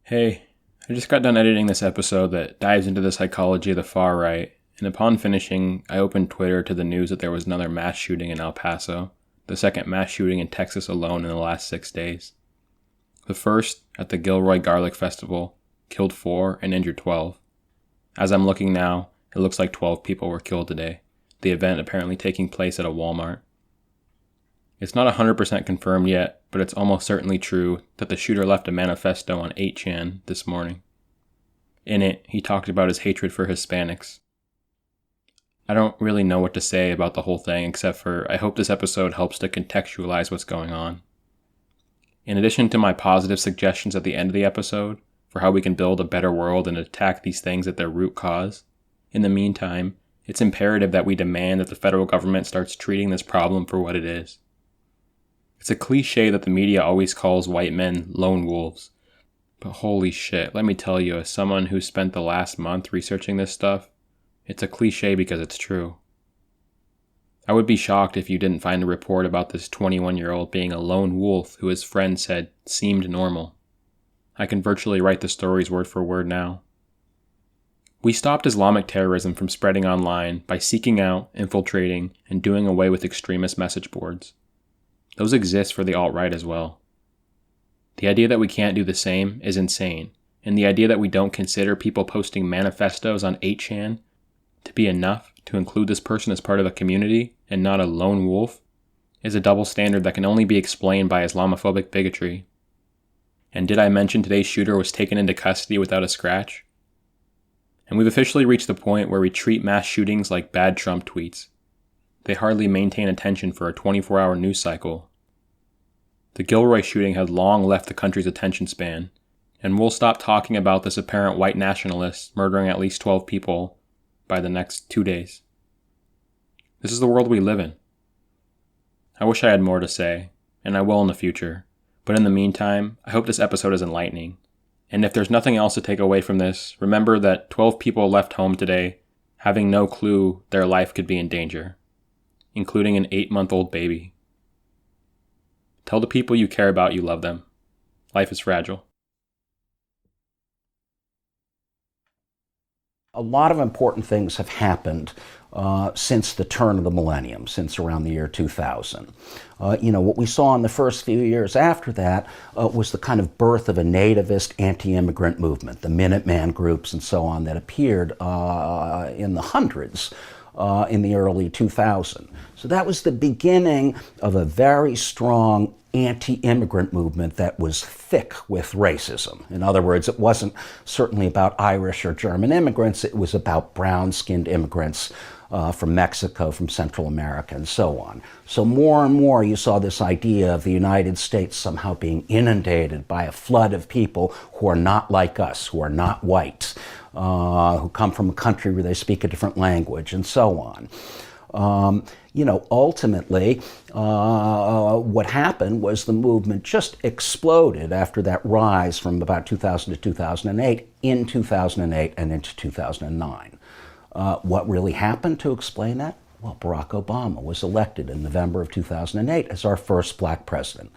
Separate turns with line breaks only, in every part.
Hey, I just got done editing this episode that dives into the psychology of the far right, and upon finishing, I opened Twitter to the news that there was another mass shooting in El Paso, the second mass shooting in Texas alone in the last 6 days. The first, at the Gilroy Garlic Festival, killed 4 and injured 12. As I'm looking now, it looks like 12 people were killed today, the event apparently taking place at a Walmart. It's not 100% confirmed yet, but it's almost certainly true that the shooter left a manifesto on 8chan this morning. In it, he talked about his hatred for Hispanics. I don't really know what to say about the whole thing except for I hope this episode helps to contextualize what's going on. In addition to my positive suggestions at the end of the episode for how we can build a better world and attack these things at their root cause, in the meantime, it's imperative that we demand that the federal government starts treating this problem for what it is. It's a cliche that the media always calls white men lone wolves. But holy shit, let me tell you, as someone who spent the last month researching this stuff, it's a cliche because it's true. I would be shocked if you didn't find a report about this 21-year-old being a lone wolf who his friend said seemed normal. I can virtually write the stories word for word now. We stopped Islamic terrorism from spreading online by seeking out, infiltrating, and doing away with extremist message boards. Those exist for the alt-right as well. The idea that we can't do the same is insane, and the idea that we don't consider people posting manifestos on 8chan to be enough to include this person as part of a community and not a lone wolf is a double standard that can only be explained by Islamophobic bigotry. And did I mention today's shooter was taken into custody without a scratch? And we've officially reached the point where we treat mass shootings like bad Trump tweets. They hardly maintain attention for a 24-hour news cycle. The Gilroy shooting had long left the country's attention span, and we'll stop talking about this apparent white nationalist murdering at least 12 people by the next 2 days. This is the world we live in. I wish I had more to say, and I will in the future, but in the meantime, I hope this episode is enlightening. And if there's nothing else to take away from this, remember that 12 people left home today having no clue their life could be in danger, including an 8-month-old baby. Tell the people you care about you love them. Life is fragile.
A lot of important things have happened since the turn of the millennium, since around the year 2000. What we saw in the first few years after that was the kind of birth of a nativist anti-immigrant movement, the Minuteman groups and so on that appeared in the hundreds in the early 2000s. So that was the beginning of a very strong anti-immigrant movement that was thick with racism. In other words, it wasn't certainly about Irish or German immigrants, it was about brown-skinned immigrants from Mexico, from Central America, and so on. So more and more you saw this idea of the United States somehow being inundated by a flood of people who are not like us, who are not white, who come from a country where they speak a different language, and so on. Ultimately, what happened was the movement just exploded after that rise from about 2000 to 2008, in 2008 and into 2009. What really happened to explain that? Well, Barack Obama was elected in November of 2008 as our first black president.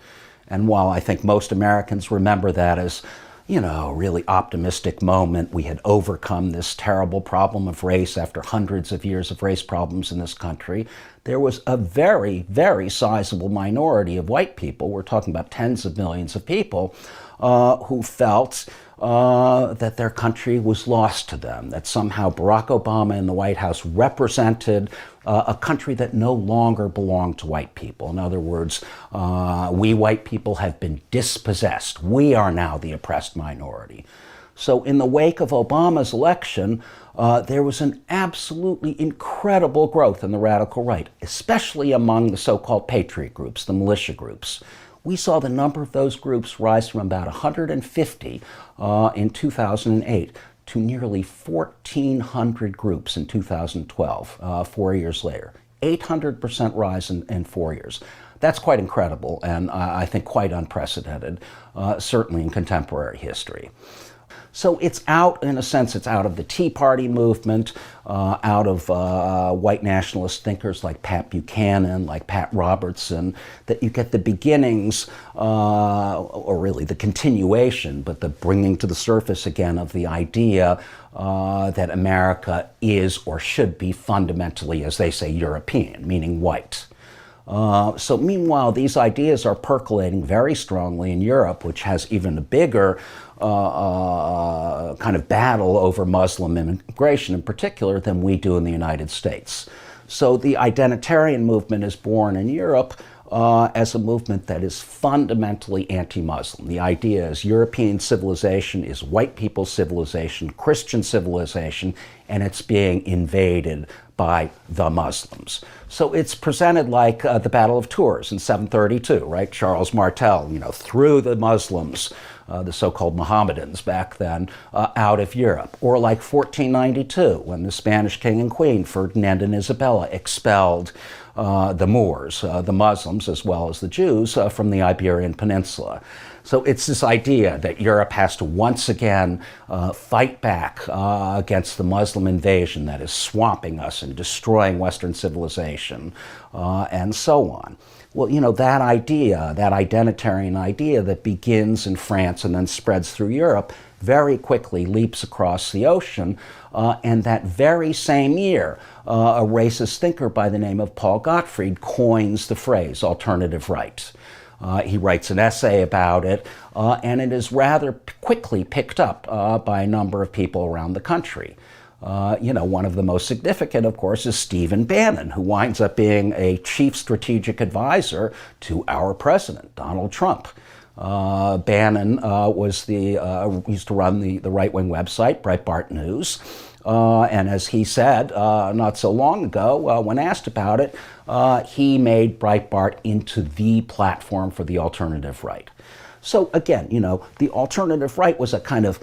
And while I think most Americans remember that as a really optimistic moment, we had overcome this terrible problem of race after hundreds of years of race problems in this country, there was a very, very sizable minority of white people, we're talking about tens of millions of people, who felt that their country was lost to them, that somehow Barack Obama in the White House represented a country that no longer belonged to white people. In other words, we white people have been dispossessed. We are now the oppressed minority. So in the wake of Obama's election, there was an absolutely incredible growth in the radical right, especially among the so-called patriot groups, the militia groups. We saw the number of those groups rise from about 150 in 2008 to nearly 1,400 groups in 2012, 4 years later. 800% rise in 4 years. That's quite incredible and I think quite unprecedented, certainly in contemporary history. So it's out, in a sense, it's out of the Tea Party movement, out of white nationalist thinkers like Pat Buchanan, like Pat Robertson, that you get the beginnings, or really the continuation, but the bringing to the surface again of the idea that America is or should be fundamentally, as they say, European, meaning white. So meanwhile, these ideas are percolating very strongly in Europe, which has even a bigger kind of battle over Muslim immigration in particular than we do in the United States. So the identitarian movement is born in Europe as a movement that is fundamentally anti-Muslim. The idea is European civilization is white people's civilization, Christian civilization, and it's being invaded by the Muslims. So it's presented like the Battle of Tours in 732, right? Charles Martel, threw the Muslims, the so-called Mohammedans back then, out of Europe. Or like 1492, when the Spanish king and queen, Ferdinand and Isabella, expelled the Moors, the Muslims, as well as the Jews, from the Iberian Peninsula. So it's this idea that Europe has to once again fight back against the Muslim invasion that is swamping us and destroying Western civilization, and so on. Well, that idea, that identitarian idea that begins in France and then spreads through Europe, very quickly leaps across the ocean, and that very same year, a racist thinker by the name of Paul Gottfried coins the phrase alternative right. He writes an essay about it, and it is rather quickly picked up by a number of people around the country. One of the most significant, of course, is Stephen Bannon, who winds up being a chief strategic advisor to our president, Donald Trump. Bannon used to run the right-wing website, Breitbart News. And as he said not so long ago, when asked about it, he made Breitbart into the platform for the alternative right. So again, the alternative right was a kind of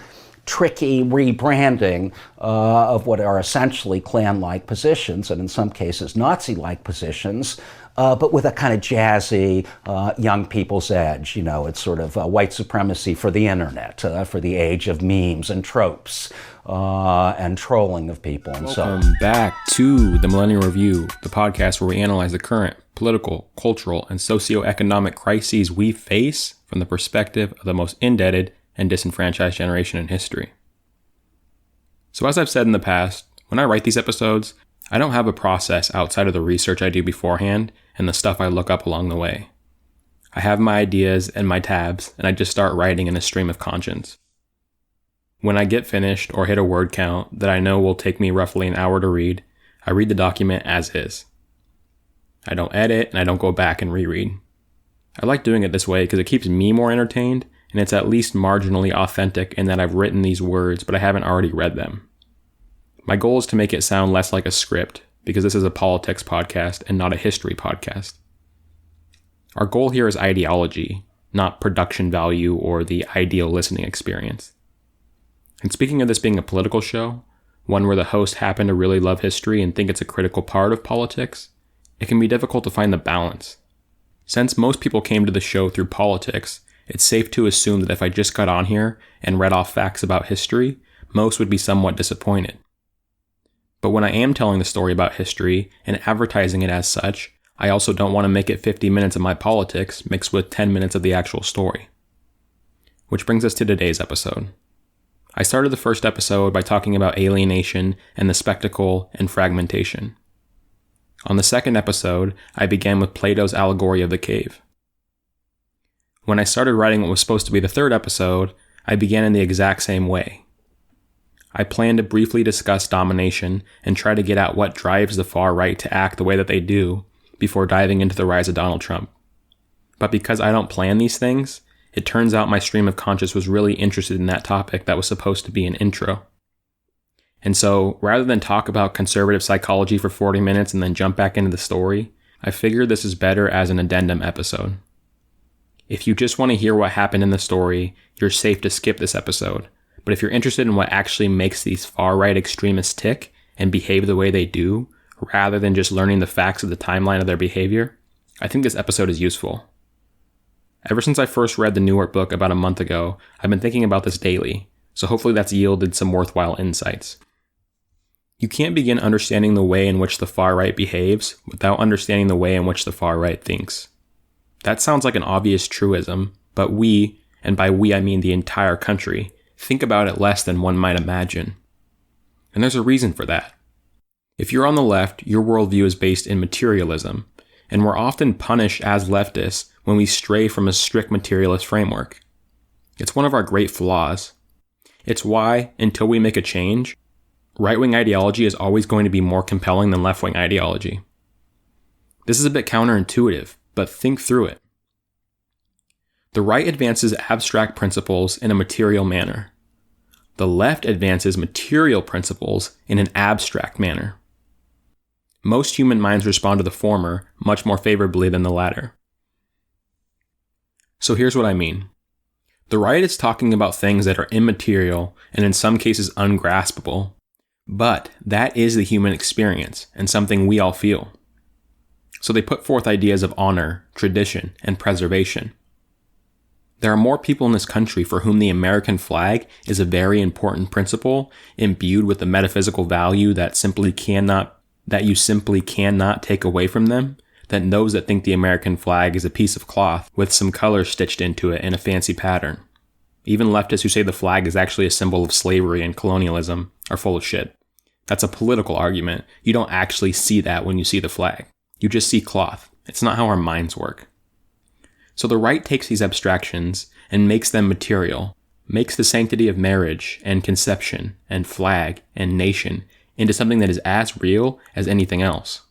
tricky rebranding of what are essentially Klan-like positions, and in some cases Nazi-like positions, but with a kind of jazzy young people's edge. It's sort of white supremacy for the internet, for the age of memes and tropes and trolling of people and so on.
Welcome back to the Millennial-Review, the podcast where we analyze the current political, cultural, and socioeconomic crises we face from the perspective of the most indebted and disenfranchised generation in history. So as I've said in the past, when I write these episodes, I don't have a process outside of the research I do beforehand and the stuff I look up along the way. I have my ideas and my tabs, and I just start writing in a stream of conscience. When I get finished or hit a word count that I know will take me roughly an hour to read, I read the document as is. I don't edit and I don't go back and reread. I like doing it this way because it keeps me more entertained, and it's at least marginally authentic in that I've written these words, but I haven't already read them. My goal is to make it sound less like a script, because this is a politics podcast and not a history podcast. Our goal here is ideology, not production value or the ideal listening experience. And speaking of this being a political show, one where the host happen to really love history and think it's a critical part of politics, it can be difficult to find the balance. Since most people came to the show through politics, it's safe to assume that if I just got on here and read off facts about history, most would be somewhat disappointed. But when I am telling the story about history and advertising it as such, I also don't want to make it 50 minutes of my politics mixed with 10 minutes of the actual story. Which brings us to today's episode. I started the first episode by talking about alienation and the spectacle and fragmentation. On the second episode, I began with Plato's allegory of the cave. When I started writing what was supposed to be the third episode, I began in the exact same way. I plan to briefly discuss domination and try to get at what drives the far right to act the way that they do before diving into the rise of Donald Trump. But because I don't plan these things, it turns out my stream of conscience was really interested in that topic that was supposed to be an intro. And so, rather than talk about conservative psychology for 40 minutes and then jump back into the story, I figured this is better as an addendum episode. If you just want to hear what happened in the story, you're safe to skip this episode. But if you're interested in what actually makes these far-right extremists tick and behave the way they do, rather than just learning the facts of the timeline of their behavior, I think this episode is useful. Ever since I first read the Newark book about a month ago, I've been thinking about this daily, so hopefully that's yielded some worthwhile insights. You can't begin understanding the way in which the far right behaves without understanding the way in which the far right thinks. That sounds like an obvious truism, but we, and by we I mean the entire country, think about it less than one might imagine. And there's a reason for that. If you're on the left, your worldview is based in materialism, and we're often punished as leftists when we stray from a strict materialist framework. It's one of our great flaws. It's why, until we make a change, right-wing ideology is always going to be more compelling than left-wing ideology. This is a bit counterintuitive, but think through it. The right advances abstract principles in a material manner. The left advances material principles in an abstract manner. Most human minds respond to the former much more favorably than the latter. So here's what I mean. The right is talking about things that are immaterial and in some cases ungraspable, but that is the human experience and something we all feel. So they put forth ideas of honor, tradition, and preservation. There are more people in this country for whom the American flag is a very important principle, imbued with a metaphysical value that you simply cannot take away from them, than those that think the American flag is a piece of cloth with some color stitched into it in a fancy pattern. Even leftists who say the flag is actually a symbol of slavery and colonialism are full of shit. That's a political argument. You don't actually see that when you see the flag. You just see cloth. It's not how our minds work. So the right takes these abstractions and makes them material, makes the sanctity of marriage and conception and flag and nation into something that is as real as anything else.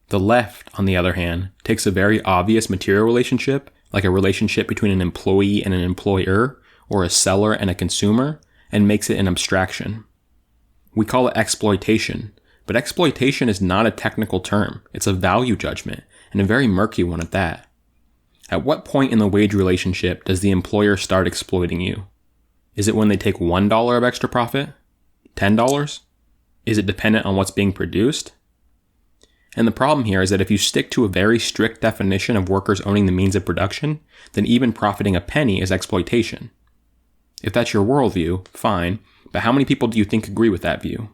The left, on the other hand, takes a very obvious material relationship, like a relationship between an employee and an employer, or a seller and a consumer, and makes it an abstraction. We call it exploitation, but exploitation is not a technical term. It's a value judgment, and a very murky one at that. At what point in the wage relationship does the employer start exploiting you? Is it when they take $1 of extra profit? $10? Is it dependent on what's being produced? And the problem here is that if you stick to a very strict definition of workers owning the means of production, then even profiting a penny is exploitation. If that's your worldview, fine, but how many people do you think agree with that view?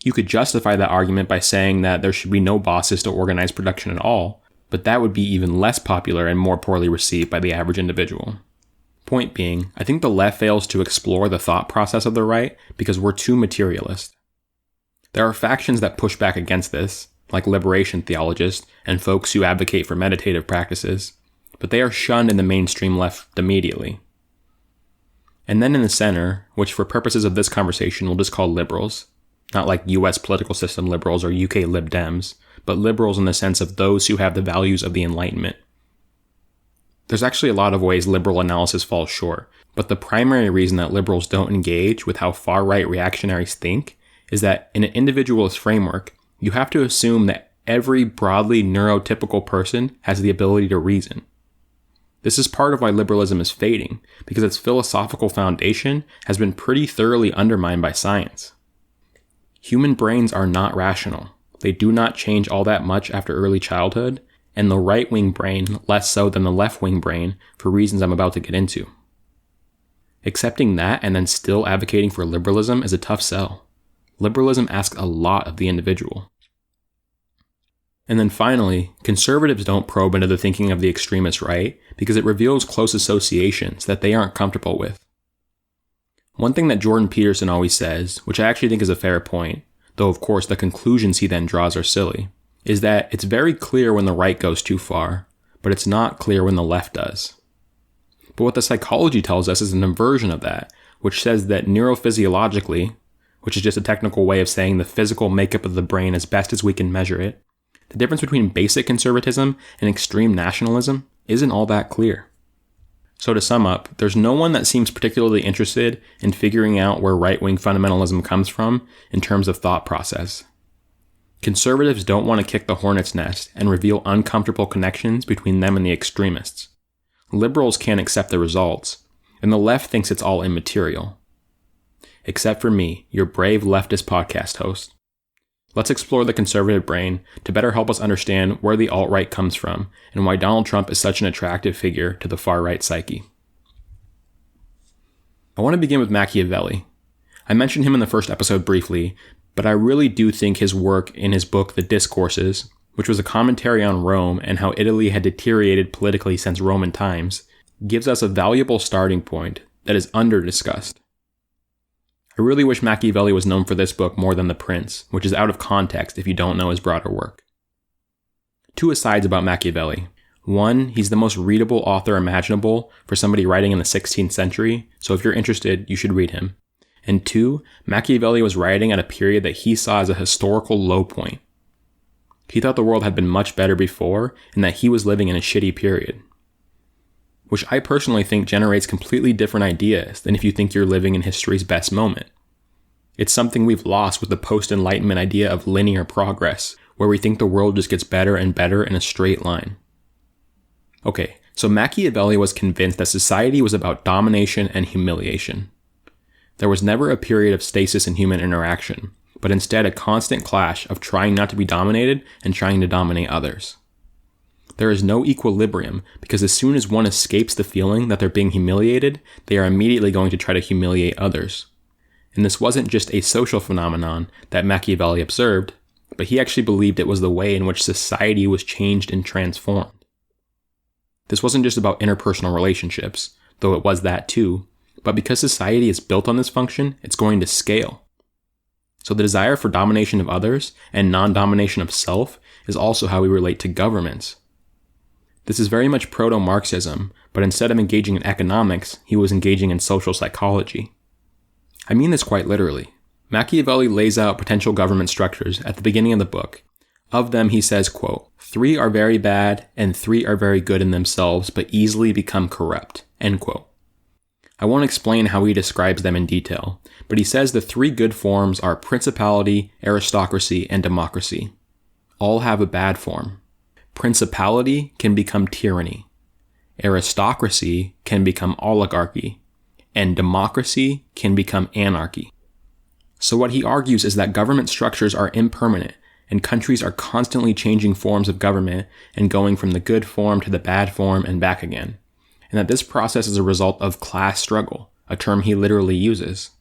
You could justify that argument by saying that there should be no bosses to organize production at all, but that would be even less popular and more poorly received by the average individual. Point being, I think the left fails to explore the thought process of the right because we're too materialist. There are factions that push back against this, like liberation theologists and folks who advocate for meditative practices, but they are shunned in the mainstream left immediately. And then in the center, which for purposes of this conversation we'll just call liberals, not like US political system liberals or UK Lib Dems, but liberals in the sense of those who have the values of the Enlightenment. There's actually a lot of ways liberal analysis falls short, but the primary reason that liberals don't engage with how far-right reactionaries think is that in an individualist framework, you have to assume that every broadly neurotypical person has the ability to reason. This is part of why liberalism is fading, because its philosophical foundation has been pretty thoroughly undermined by science. Human brains are not rational. They do not change all that much after early childhood, and the right-wing brain less so than the left-wing brain for reasons I'm about to get into. Accepting that and then still advocating for liberalism is a tough sell. Liberalism asks a lot of the individual. And then finally, conservatives don't probe into the thinking of the extremist right because it reveals close associations that they aren't comfortable with. One thing that Jordan Peterson always says, which I actually think is a fair point, though of course the conclusions he then draws are silly, is that it's very clear when the right goes too far, but it's not clear when the left does. But what the psychology tells us is an inversion of that, which says that neurophysiologically, which is just a technical way of saying the physical makeup of the brain as best as we can measure it, the difference between basic conservatism and extreme nationalism isn't all that clear. So to sum up, there's no one that seems particularly interested in figuring out where right-wing fundamentalism comes from in terms of thought process. Conservatives don't want to kick the hornet's nest and reveal uncomfortable connections between them and the extremists. Liberals can't accept the results, and the left thinks it's all immaterial. Except for me, your brave leftist podcast host. Let's explore the conservative brain to better help us understand where the alt-right comes from and why Donald Trump is such an attractive figure to the far-right psyche. I want to begin with Machiavelli. I mentioned him in the first episode briefly, but I really do think his work in his book The Discourses, which was a commentary on Rome and how Italy had deteriorated politically since Roman times, gives us a valuable starting point that is under-discussed. I really wish Machiavelli was known for this book more than The Prince, which is out of context if you don't know his broader work. 2 asides about Machiavelli. 1, he's the most readable author imaginable for somebody writing in the 16th century, so if you're interested, you should read him. And 2, Machiavelli was writing at a period that he saw as a historical low point. He thought the world had been much better before, and that he was living in a shitty period. Which I personally think generates completely different ideas than if you think you're living in history's best moment. It's something we've lost with the post-Enlightenment idea of linear progress, where we think the world just gets better and better in a straight line. Okay, so Machiavelli was convinced that society was about domination and humiliation. There was never a period of stasis in human interaction, but instead a constant clash of trying not to be dominated and trying to dominate others. There is no equilibrium because as soon as one escapes the feeling that they're being humiliated, they are immediately going to try to humiliate others. And this wasn't just a social phenomenon that Machiavelli observed, but he actually believed it was the way in which society was changed and transformed. This wasn't just about interpersonal relationships, though it was that too, but because society is built on this function, it's going to scale. So the desire for domination of others and non-domination of self is also how we relate to governments. This is very much proto-Marxism, but instead of engaging in economics, he was engaging in social psychology. I mean this quite literally. Machiavelli lays out potential government structures at the beginning of the book. Of them, he says, quote, 3 are very bad and 3 are very good in themselves, but easily become corrupt, end quote. I won't explain how he describes them in detail, but he says the 3 good forms are principality, aristocracy, and democracy. All have a bad form. Principality can become tyranny. Aristocracy can become oligarchy. And democracy can become anarchy. So what he argues is that government structures are impermanent, and countries are constantly changing forms of government and going from the good form to the bad form and back again, and that this process is a result of class struggle, a term he literally uses.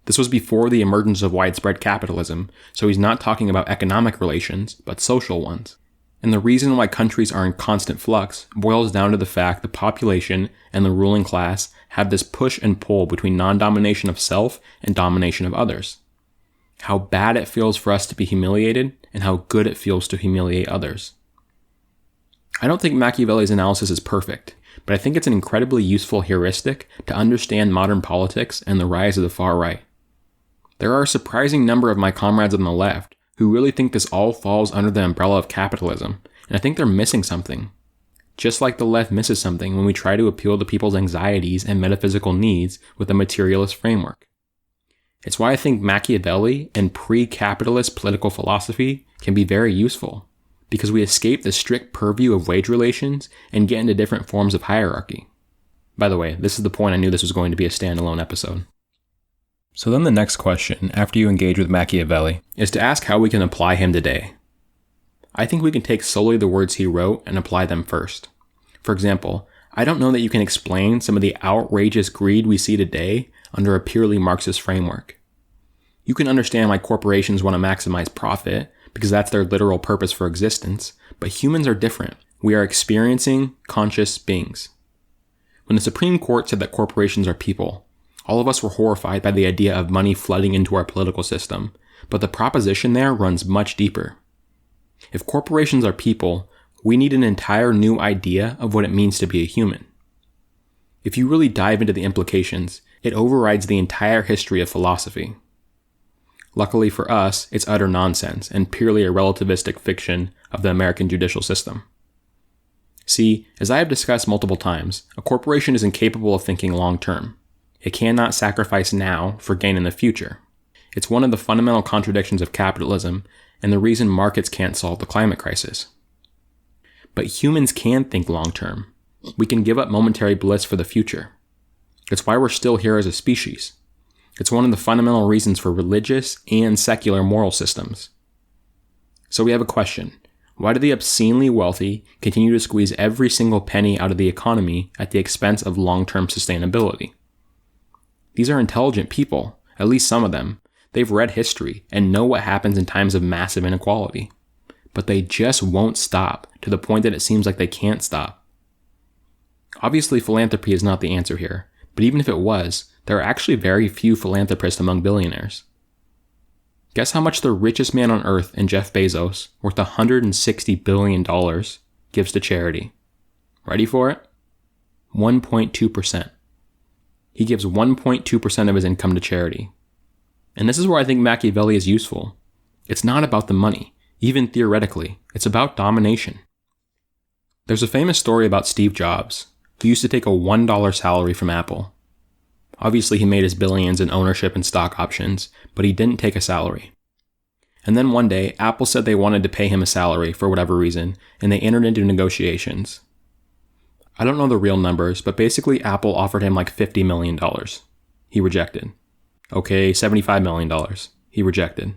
This was before the emergence of widespread capitalism, so he's not talking about economic relations, but social ones. And the reason why countries are in constant flux boils down to the fact the population and the ruling class have this push and pull between non-domination of self and domination of others. How bad it feels for us to be humiliated, and how good it feels to humiliate others. I don't think Machiavelli's analysis is perfect, but I think it's an incredibly useful heuristic to understand modern politics and the rise of the far right. There are a surprising number of my comrades on the left who really think this all falls under the umbrella of capitalism, and I think they're missing something. Just like the left misses something when we try to appeal to people's anxieties and metaphysical needs with a materialist framework. It's why I think Machiavelli and pre-capitalist political philosophy can be very useful, because we escape the strict purview of wage relations and get into different forms of hierarchy. By the way, this is the point I knew this was going to be a standalone episode. So then the next question, after you engage with Machiavelli, is to ask how we can apply him today. I think we can take solely the words he wrote and apply them first. For example, I don't know that you can explain some of the outrageous greed we see today under a purely Marxist framework. You can understand why corporations want to maximize profit, because that's their literal purpose for existence, but humans are different. We are experiencing, conscious beings. When the Supreme Court said that corporations are people, all of us were horrified by the idea of money flooding into our political system, but the proposition there runs much deeper. If corporations are people, we need an entire new idea of what it means to be a human. If you really dive into the implications, it overrides the entire history of philosophy. Luckily for us, it's utter nonsense and purely a relativistic fiction of the American judicial system. See, as I have discussed multiple times, a corporation is incapable of thinking long-term. It cannot sacrifice now for gain in the future. It's one of the fundamental contradictions of capitalism and the reason markets can't solve the climate crisis. But humans can think long-term. We can give up momentary bliss for the future. It's why we're still here as a species. It's one of the fundamental reasons for religious and secular moral systems. So we have a question. Why do the obscenely wealthy continue to squeeze every single penny out of the economy at the expense of long-term sustainability? These are intelligent people, at least some of them. They've read history and know what happens in times of massive inequality. But they just won't stop, to the point that it seems like they can't stop. Obviously, philanthropy is not the answer here, but even if it was, there are actually very few philanthropists among billionaires. Guess how much the richest man on earth and Jeff Bezos, worth $160 billion, gives to charity? Ready for it? 1.2%. He gives 1.2% of his income to charity. And this is where I think Machiavelli is useful. It's not about the money, even theoretically. It's about domination. There's a famous story about Steve Jobs, who used to take a $1 salary from Apple. Obviously, he made his billions in ownership and stock options, but he didn't take a salary. And then one day, Apple said they wanted to pay him a salary for whatever reason, and they entered into negotiations. I don't know the real numbers, but basically Apple offered him like $50 million. He rejected. Okay, $75 million. He rejected.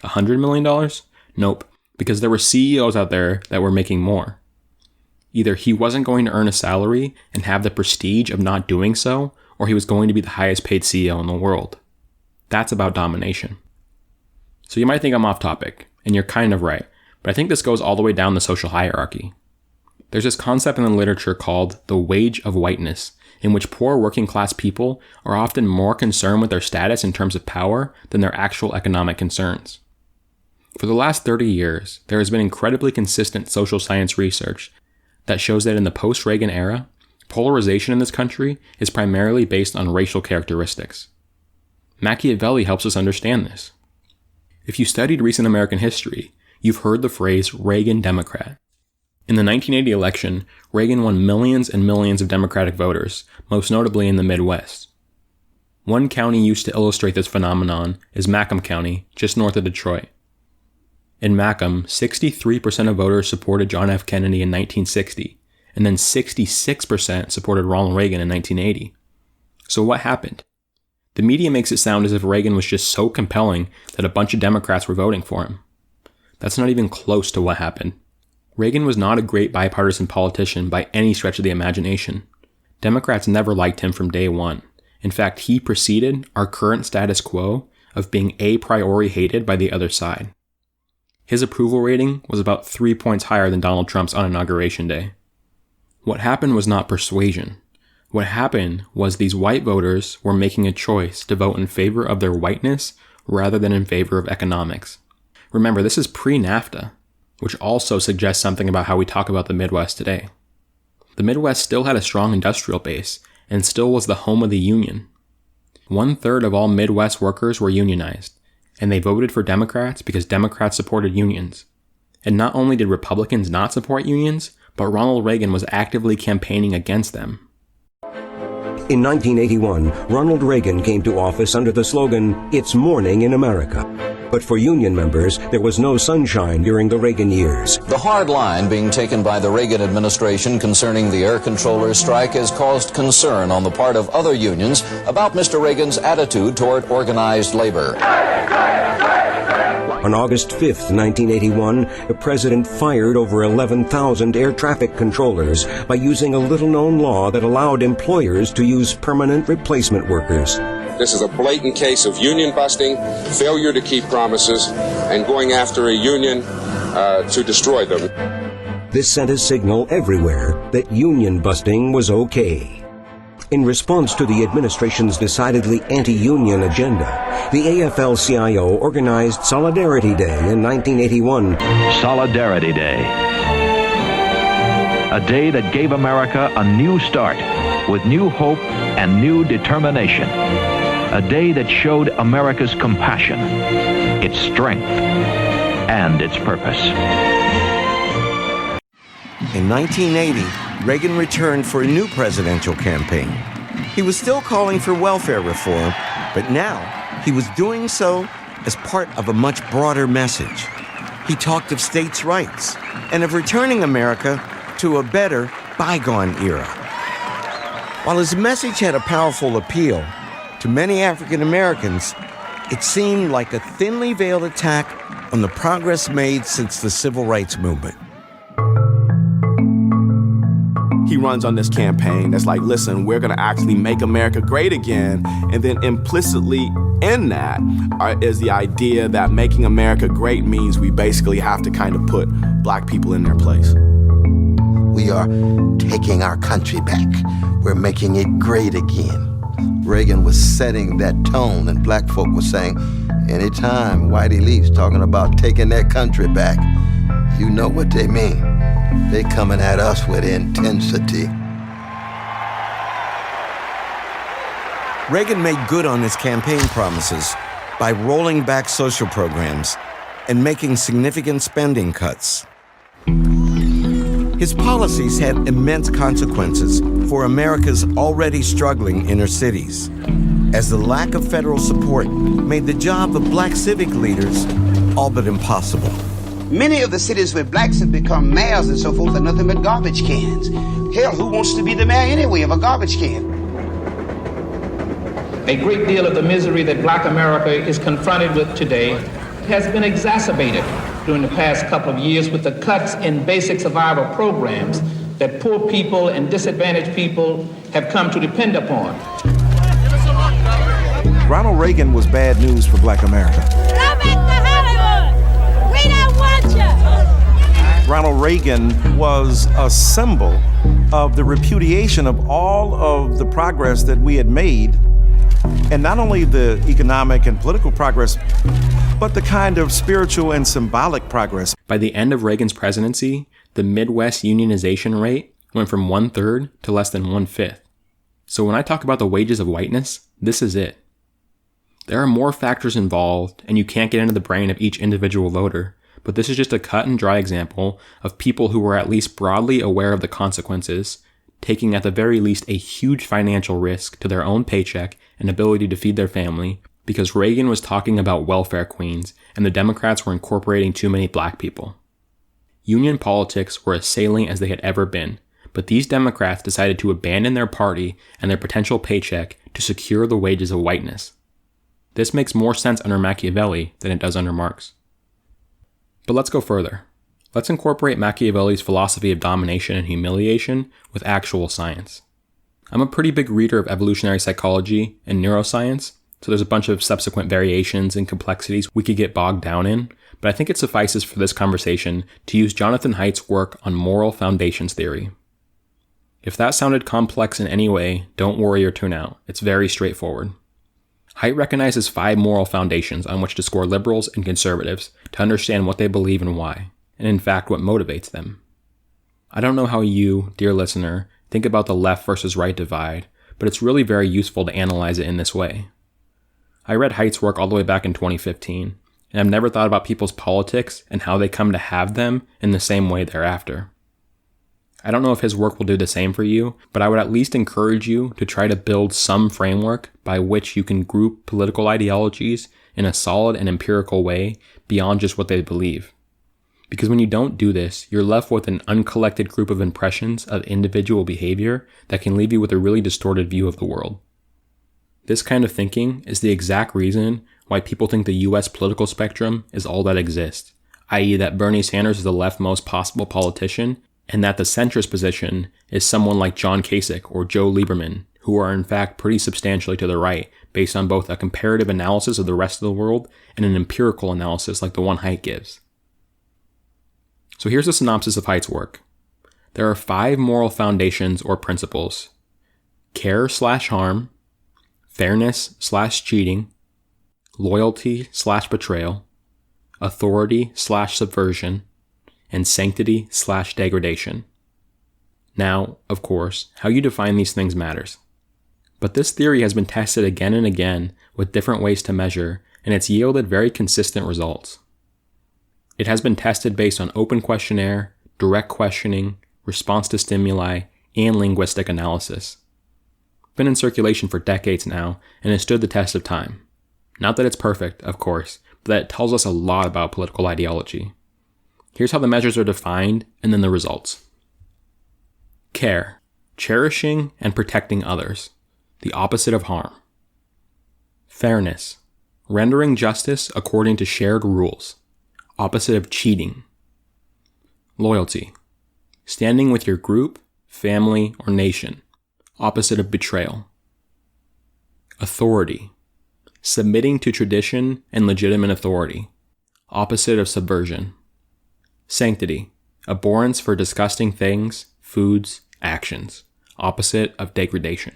$100 million? Nope, because there were CEOs out there that were making more. Either he wasn't going to earn a salary and have the prestige of not doing so, or he was going to be the highest paid CEO in the world. That's about domination. So you might think I'm off topic, and you're kind of right, but I think this goes all the way down the social hierarchy. There's this concept in the literature called the Wage of Whiteness, in which poor working class people are often more concerned with their status in terms of power than their actual economic concerns. For the last 30 years, there has been incredibly consistent social science research that shows that in the post-Reagan era, polarization in this country is primarily based on racial characteristics. Machiavelli helps us understand this. If you studied recent American history, you've heard the phrase Reagan Democrat. In the 1980 election, Reagan won millions and millions of Democratic voters, most notably in the Midwest. One county used to illustrate this phenomenon is Macomb County, just north of Detroit. In Macomb, 63% of voters supported John F. Kennedy in 1960, and then 66% supported Ronald Reagan in 1980. So what happened? The media makes it sound as if Reagan was just so compelling that a bunch of Democrats were voting for him. That's not even close to what happened. Reagan was not a great bipartisan politician by any stretch of the imagination. Democrats never liked him from day one. In fact, he preceded our current status quo of being a priori hated by the other side. His approval rating was about 3 points higher than Donald Trump's on Inauguration Day. What happened was not persuasion. What happened was these white voters were making a choice to vote in favor of their whiteness rather than in favor of economics. Remember, this is pre-NAFTA, which also suggests something about how we talk about the Midwest today. The Midwest still had a strong industrial base and still was the home of the Union. 1/3 of all Midwest workers were unionized, and they voted for Democrats because Democrats supported unions. And not only did Republicans not support unions, but Ronald Reagan was actively campaigning against them.
In 1981, Ronald Reagan came to office under the slogan, "It's morning in America." But for union members, there was no sunshine during the Reagan years.
The hard line being taken by the Reagan administration concerning the air controllers strike has caused concern on the part of other unions about Mr. Reagan's attitude toward organized labor.
On August 5th, 1981, the president fired over 11,000 air traffic controllers by using a little-known law that allowed employers to use permanent replacement workers.
This is a blatant case of union busting, failure to keep promises, and going after a union to destroy them.
This sent a signal everywhere that union busting was okay. In response to the administration's decidedly anti-union agenda, the AFL-CIO organized Solidarity Day in 1981.
Solidarity Day. A day that gave America a new start with new hope and new determination. A day that showed America's compassion, its strength, and its purpose.
In 1980, Reagan returned for a new presidential campaign. He was still calling for welfare reform, but now he was doing so as part of a much broader message. He talked of states' rights and of returning America to a better bygone era. While his message had a powerful appeal, to many African Americans, it seemed like a thinly veiled attack on the progress made since the Civil Rights Movement.
he runs on this campaign that's like, listen, we're going to actually make America great again. And then implicitly in that is the idea that making America great means we basically have to kind of put black people in their place.
We are taking our country back. We're making it great again. Reagan was setting that tone, and black folk were saying, anytime white elites talking about taking their country back, you know what they mean. They coming at us with intensity.
Reagan made good on his campaign promises by rolling back social programs and making significant spending cuts. His policies had immense consequences for America's already struggling inner cities, as the lack of federal support made the job of black civic leaders all but impossible.
Many of the cities where blacks have become mayors and so forth are nothing but garbage cans. Hell, who wants to be the mayor anyway of a garbage can?
A great deal of the misery that black America is confronted with today has been exacerbated during the past couple of years with the cuts in basic survival programs that poor people and disadvantaged people have come to depend upon.
Ronald Reagan was bad news for black America.
Go back to Hollywood. We don't want you.
Ronald Reagan was a symbol of the repudiation of all of the progress that we had made, and not only the economic and political progress, but the kind of spiritual and symbolic progress.
By the end of Reagan's presidency, the Midwest unionization rate went from 1/3 to less than 1/5. So when I talk about the wages of whiteness, this is it. There are more factors involved, and you can't get into the brain of each individual voter, but this is just a cut and dry example of people who were at least broadly aware of the consequences, taking at the very least a huge financial risk to their own paycheck and ability to feed their family, because Reagan was talking about welfare queens and the Democrats were incorporating too many black people. Union politics were as salient as they had ever been, but these Democrats decided to abandon their party and their potential paycheck to secure the wages of whiteness. This makes more sense under Machiavelli than it does under Marx. But let's go further. Let's incorporate Machiavelli's philosophy of domination and humiliation with actual science. I'm a pretty big reader of evolutionary psychology and neuroscience, so there's a bunch of subsequent variations and complexities we could get bogged down in, but I think it suffices for this conversation to use Jonathan Haidt's work on moral foundations theory. If that sounded complex in any way, don't worry or tune out. It's very straightforward. Haidt recognizes 5 moral foundations on which to score liberals and conservatives to understand what they believe and why, and in fact what motivates them. I don't know how you, dear listener, think about the left versus right divide, but it's really very useful to analyze it in this way. I read Haidt's work all the way back in 2015, and I've never thought about people's politics and how they come to have them in the same way thereafter. I don't know if his work will do the same for you, but I would at least encourage you to try to build some framework by which you can group political ideologies in a solid and empirical way beyond just what they believe. Because when you don't do this, you're left with an uncollected group of impressions of individual behavior that can leave you with a really distorted view of the world. This kind of thinking is the exact reason why people think the US political spectrum is all that exists, i.e. that Bernie Sanders is the leftmost possible politician, and that the centrist position is someone like John Kasich or Joe Lieberman, who are in fact pretty substantially to the right, based on both a comparative analysis of the rest of the world and an empirical analysis like the one Haidt gives. So here's a synopsis of Haidt's work. There are 5 moral foundations or principles: care/harm, fairness/cheating, loyalty/betrayal, authority/subversion, and sanctity/degradation. Now, of course, how you define these things matters. But this theory has been tested again and again with different ways to measure, and it's yielded very consistent results. It has been tested based on open questionnaire, direct questioning, response to stimuli, and linguistic analysis. It's been in circulation for decades now, and has stood the test of time. Not that it's perfect, of course, but that it tells us a lot about political ideology. Here's how the measures are defined, and then the results. Care, cherishing and protecting others, the opposite of harm. Fairness, rendering justice according to shared rules, opposite of cheating. Loyalty, standing with your group, family, or nation, opposite of betrayal. Authority, submitting to tradition and legitimate authority, opposite of subversion. Sanctity, abhorrence for disgusting things, foods, actions, opposite of degradation.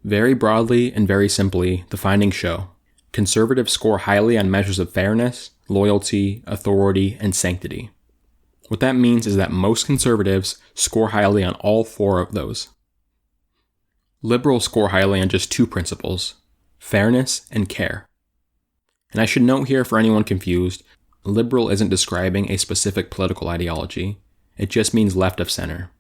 Very broadly and very simply, the findings show conservatives score highly on measures of fairness, loyalty, authority, and sanctity. What that means is that most conservatives score highly on all four of those. Liberals score highly on just two principles, fairness and care. And I should note here for anyone confused, liberal isn't describing a specific political ideology. It just means left of center.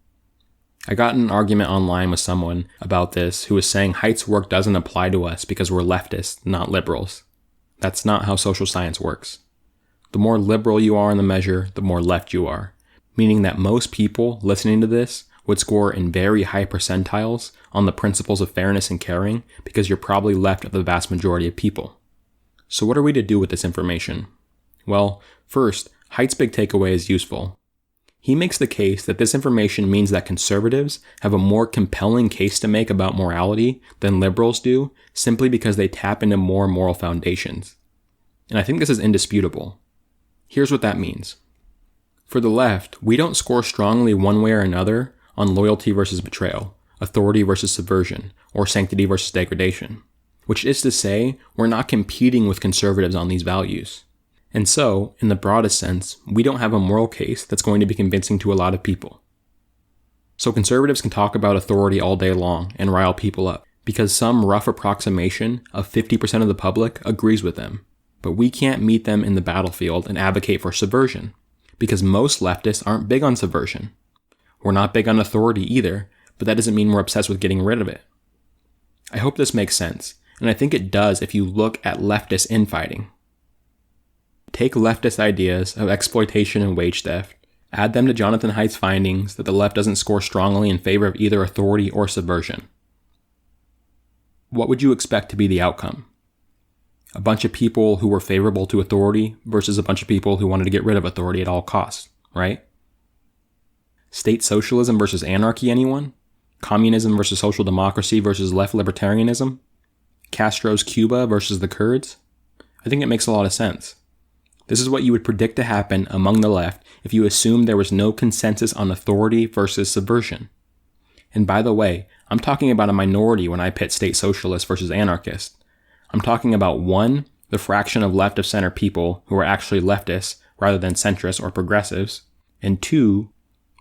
I got in an argument online with someone about this who was saying Haidt's work doesn't apply to us because we're leftists, not liberals. That's not how social science works. The more liberal you are in the measure, the more left you are, meaning that most people listening to this would score in very high percentiles on the principles of fairness and caring because you're probably left of the vast majority of people. So what are we to do with this information? Well, first, Haidt's big takeaway is useful. He makes the case that this information means that conservatives have a more compelling case to make about morality than liberals do simply because they tap into more moral foundations. And I think this is indisputable. Here's what that means. For the left, we don't score strongly one way or another on loyalty versus betrayal, authority versus subversion, or sanctity versus degradation, which is to say, we're not competing with conservatives on these values. And so, in the broadest sense, we don't have a moral case that's going to be convincing to a lot of people. So conservatives can talk about authority all day long and rile people up, because some rough approximation of 50% of the public agrees with them. But we can't meet them in the battlefield and advocate for subversion, because most leftists aren't big on subversion. We're not big on authority either, but that doesn't mean we're obsessed with getting rid of it. I hope this makes sense, and I think it does if you look at leftist infighting. Take leftist ideas of exploitation and wage theft, add them to Jonathan Haidt's findings that the left doesn't score strongly in favor of either authority or subversion. What would you expect to be the outcome? A bunch of people who were favorable to authority versus a bunch of people who wanted to get rid of authority at all costs, right? State socialism versus anarchy, anyone? Communism versus social democracy versus left libertarianism? Castro's Cuba versus the Kurds? I think it makes a lot of sense. This is what you would predict to happen among the left if you assumed there was no consensus on authority versus subversion. And by the way, I'm talking about a minority when I pit state socialists versus anarchists. I'm talking about 1, the fraction of left of center people who are actually leftists rather than centrists or progressives, and 2,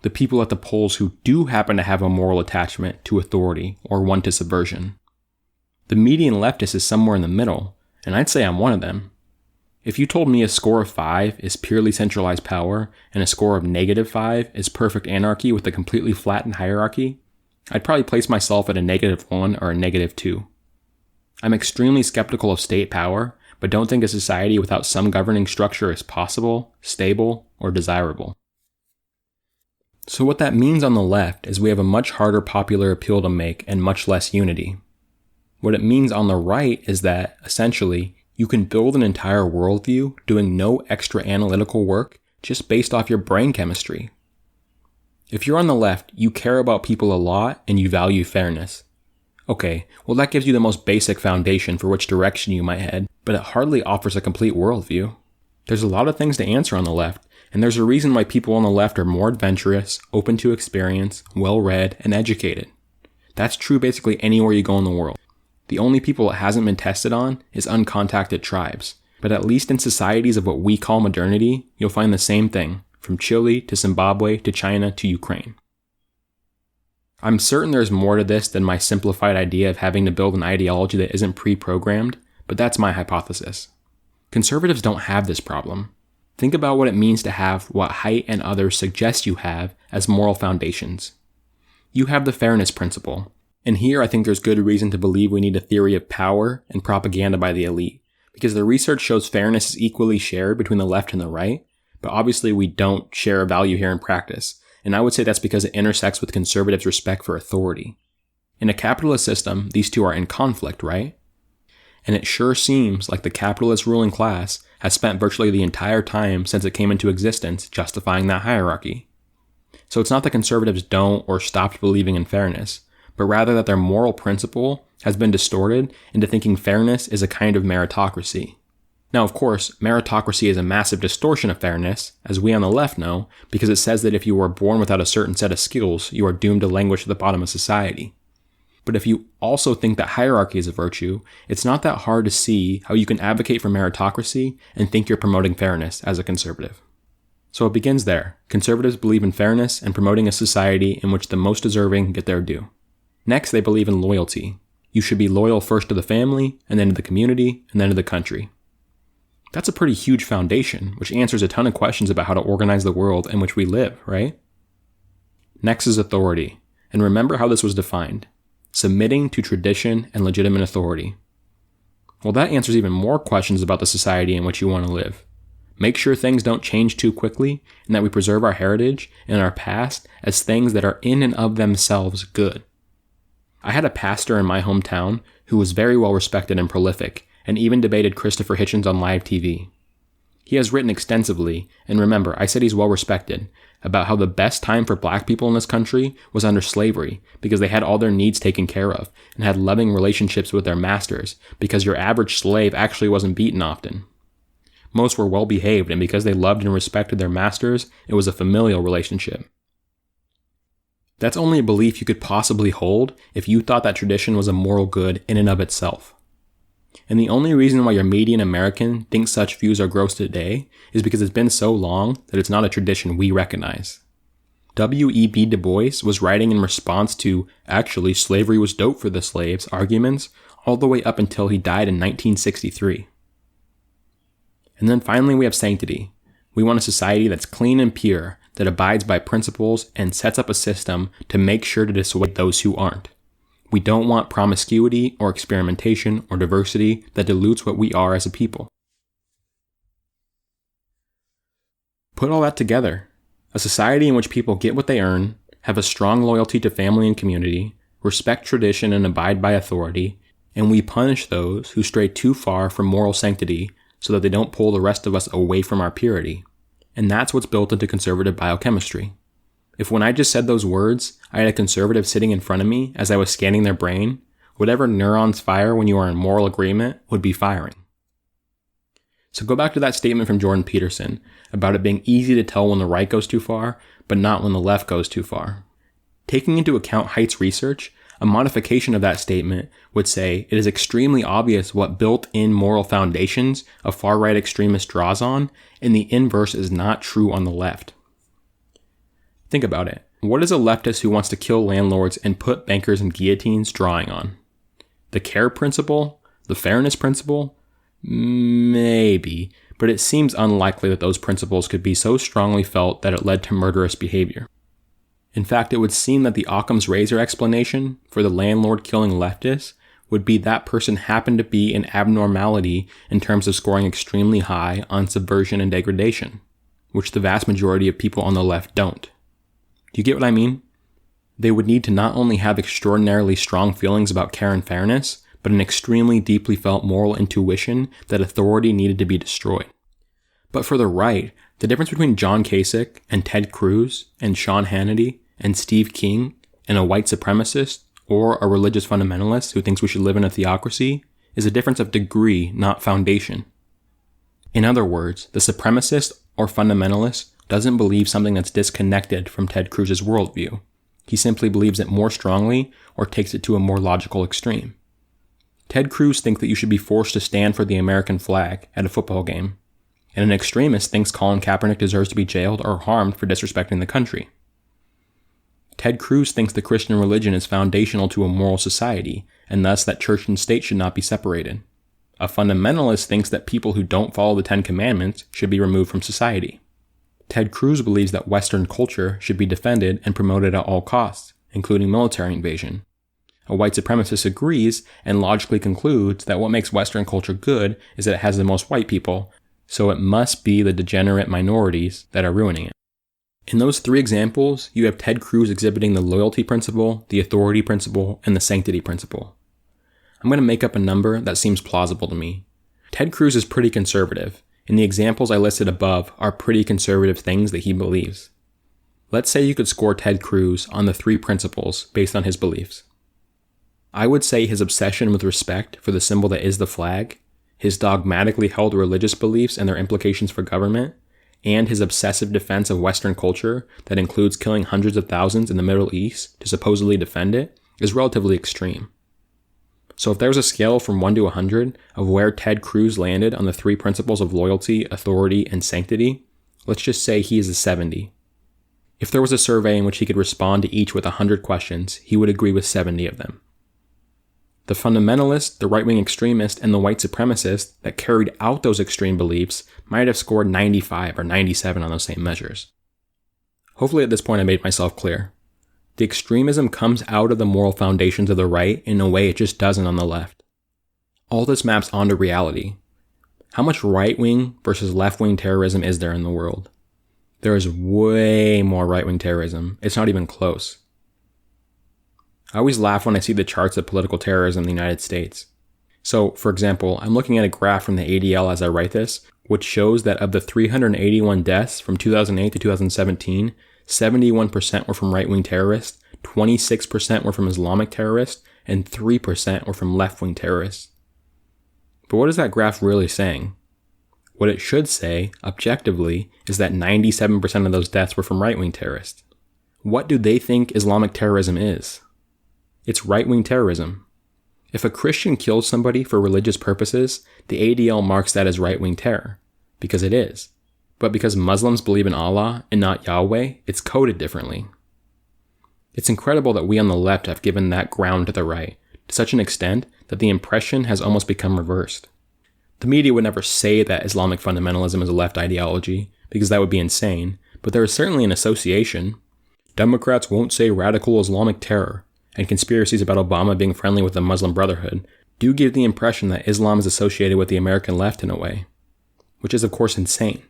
the people at the polls who do happen to have a moral attachment to authority or one to subversion. The median leftist is somewhere in the middle, and I'd say I'm one of them. If you told me a score of 5 is purely centralized power and a score of -5 is perfect anarchy with a completely flattened hierarchy, I'd probably place myself at a -1 or a -2. I'm extremely skeptical of state power, but don't think a society without some governing structure is possible, stable, or desirable. So what that means on the left is we have a much harder popular appeal to make and much less unity. What it means on the right is that, essentially, you can build an entire worldview doing no extra analytical work just based off your brain chemistry. If you're on the left, you care about people a lot and you value fairness. Okay, well that gives you the most basic foundation for which direction you might head, but it hardly offers a complete worldview. There's a lot of things to answer on the left, and there's a reason why people on the left are more adventurous, open to experience, well-read, and educated. That's true basically anywhere you go in the world. The only people it hasn't been tested on is uncontacted tribes, but at least in societies of what we call modernity, you'll find the same thing, from Chile to Zimbabwe to China to Ukraine. I'm certain there's more to this than my simplified idea of having to build an ideology that isn't pre-programmed, but that's my hypothesis. Conservatives don't have this problem. Think about what it means to have what Haidt and others suggest you have as moral foundations. You have the fairness principle, and here I think there's good reason to believe we need a theory of power and propaganda by the elite, because the research shows fairness is equally shared between the left and the right, but obviously we don't share a value here in practice, and I would say that's because it intersects with conservatives' respect for authority. In a capitalist system, these two are in conflict, right? And it sure seems like the capitalist ruling class has spent virtually the entire time since it came into existence justifying that hierarchy. So it's not that conservatives don't or stopped believing in fairness, but rather that their moral principle has been distorted into thinking fairness is a kind of meritocracy. Now, of course, meritocracy is a massive distortion of fairness, as we on the left know, because it says that if you are born without a certain set of skills, you are doomed to languish at the bottom of society. But if you also think that hierarchy is a virtue, it's not that hard to see how you can advocate for meritocracy and think you're promoting fairness as a conservative. So it begins there. Conservatives believe in fairness and promoting a society in which the most deserving get their due. Next, they believe in loyalty. You should be loyal first to the family, and then to the community, and then to the country. That's a pretty huge foundation, which answers a ton of questions about how to organize the world in which we live, right? Next is authority. And remember how this was defined. Submitting to tradition and legitimate authority. Well, that answers even more questions about the society in which you want to live. Make sure things don't change too quickly, and that we preserve our heritage and our past as things that are in and of themselves good. I had a pastor in my hometown who was very well respected and prolific, and even debated Christopher Hitchens on live TV. He has written extensively, and remember, I said he's well respected, about how the best time for black people in this country was under slavery because they had all their needs taken care of and had loving relationships with their masters because your average slave actually wasn't beaten often. Most were well behaved, and because they loved and respected their masters, it was a familial relationship. That's only a belief you could possibly hold if you thought that tradition was a moral good in and of itself. And the only reason why your median American thinks such views are gross today is because it's been so long that it's not a tradition we recognize. W.E.B. Du Bois was writing in response to, actually, slavery was dope for the slaves arguments all the way up until he died in 1963. And then finally we have sanctity. We want a society that's clean and pure, that abides by principles and sets up a system to make sure to dissuade those who aren't. We don't want promiscuity or experimentation or diversity that dilutes what we are as a people. Put all that together. A society in which people get what they earn, have a strong loyalty to family and community, respect tradition and abide by authority, and we punish those who stray too far from moral sanctity so that they don't pull the rest of us away from our purity. And that's what's built into conservative biochemistry. If when I just said those words, I had a conservative sitting in front of me as I was scanning their brain, whatever neurons fire when you are in moral agreement would be firing. So go back to that statement from Jordan Peterson about it being easy to tell when the right goes too far, but not when the left goes too far. Taking into account Haidt's research, a modification of that statement would say it is extremely obvious what built-in moral foundations a far-right extremist draws on, and the inverse is not true on the left. Think about it. What is a leftist who wants to kill landlords and put bankers in guillotines drawing on? The care principle? The fairness principle? Maybe, but it seems unlikely that those principles could be so strongly felt that it led to murderous behavior. In fact, it would seem that the Occam's razor explanation for the landlord killing leftists would be that person happened to be an abnormality in terms of scoring extremely high on subversion and degradation, which the vast majority of people on the left don't. Do you get what I mean? They would need to not only have extraordinarily strong feelings about care and fairness, but an extremely deeply felt moral intuition that authority needed to be destroyed. But for the right, the difference between John Kasich and Ted Cruz and Sean Hannity and Steve King and a white supremacist or a religious fundamentalist who thinks we should live in a theocracy is a difference of degree, not foundation. In other words, the supremacist or fundamentalist doesn't believe something that's disconnected from Ted Cruz's worldview. He simply believes it more strongly or takes it to a more logical extreme. Ted Cruz thinks that you should be forced to stand for the American flag at a football game, and an extremist thinks Colin Kaepernick deserves to be jailed or harmed for disrespecting the country. Ted Cruz thinks the Christian religion is foundational to a moral society, and thus that church and state should not be separated. A fundamentalist thinks that people who don't follow the Ten Commandments should be removed from society. Ted Cruz believes that Western culture should be defended and promoted at all costs, including military invasion. A white supremacist agrees and logically concludes that what makes Western culture good is that it has the most white people, so it must be the degenerate minorities that are ruining it. In those three examples, you have Ted Cruz exhibiting the loyalty principle, the authority principle, and the sanctity principle. I'm going to make up a number that seems plausible to me. Ted Cruz is pretty conservative, and the examples I listed above are pretty conservative things that he believes. Let's say you could score Ted Cruz on the 3 principles based on his beliefs. I would say his obsession with respect for the symbol that is the flag, his dogmatically held religious beliefs and their implications for government, and his obsessive defense of Western culture that includes killing hundreds of thousands in the Middle East to supposedly defend it, is relatively extreme. So if there's a scale from 1 to 100 of where Ted Cruz landed on the 3 principles of loyalty, authority, and sanctity, let's just say he is a 70. If there was a survey in which he could respond to each with 100 questions, he would agree with 70 of them. The fundamentalist, the right-wing extremist, and the white supremacist that carried out those extreme beliefs might have scored 95 or 97 on those same measures. Hopefully at this point I made myself clear. The extremism comes out of the moral foundations of the right in a way it just doesn't on the left. All this maps onto reality. How much right-wing versus left-wing terrorism is there in the world? There is way more right-wing terrorism. It's not even close. I always laugh when I see the charts of political terrorism in the United States. So, for example, I'm looking at a graph from the ADL as I write this, which shows that of the 381 deaths from 2008 to 2017, 71% were from right-wing terrorists, 26% were from Islamic terrorists, and 3% were from left-wing terrorists. But what is that graph really saying? What it should say, objectively, is that 97% of those deaths were from right-wing terrorists. What do they think Islamic terrorism is? It's right-wing terrorism. If a Christian kills somebody for religious purposes, the ADL marks that as right-wing terror, because it is. But because Muslims believe in Allah and not Yahweh, it's coded differently. It's incredible that we on the left have given that ground to the right, to such an extent that the impression has almost become reversed. The media would never say that Islamic fundamentalism is a left ideology, because that would be insane, but there is certainly an association. Democrats won't say radical Islamic terror, and conspiracies about Obama being friendly with the Muslim Brotherhood do give the impression that Islam is associated with the American left in a way, which is of course insane.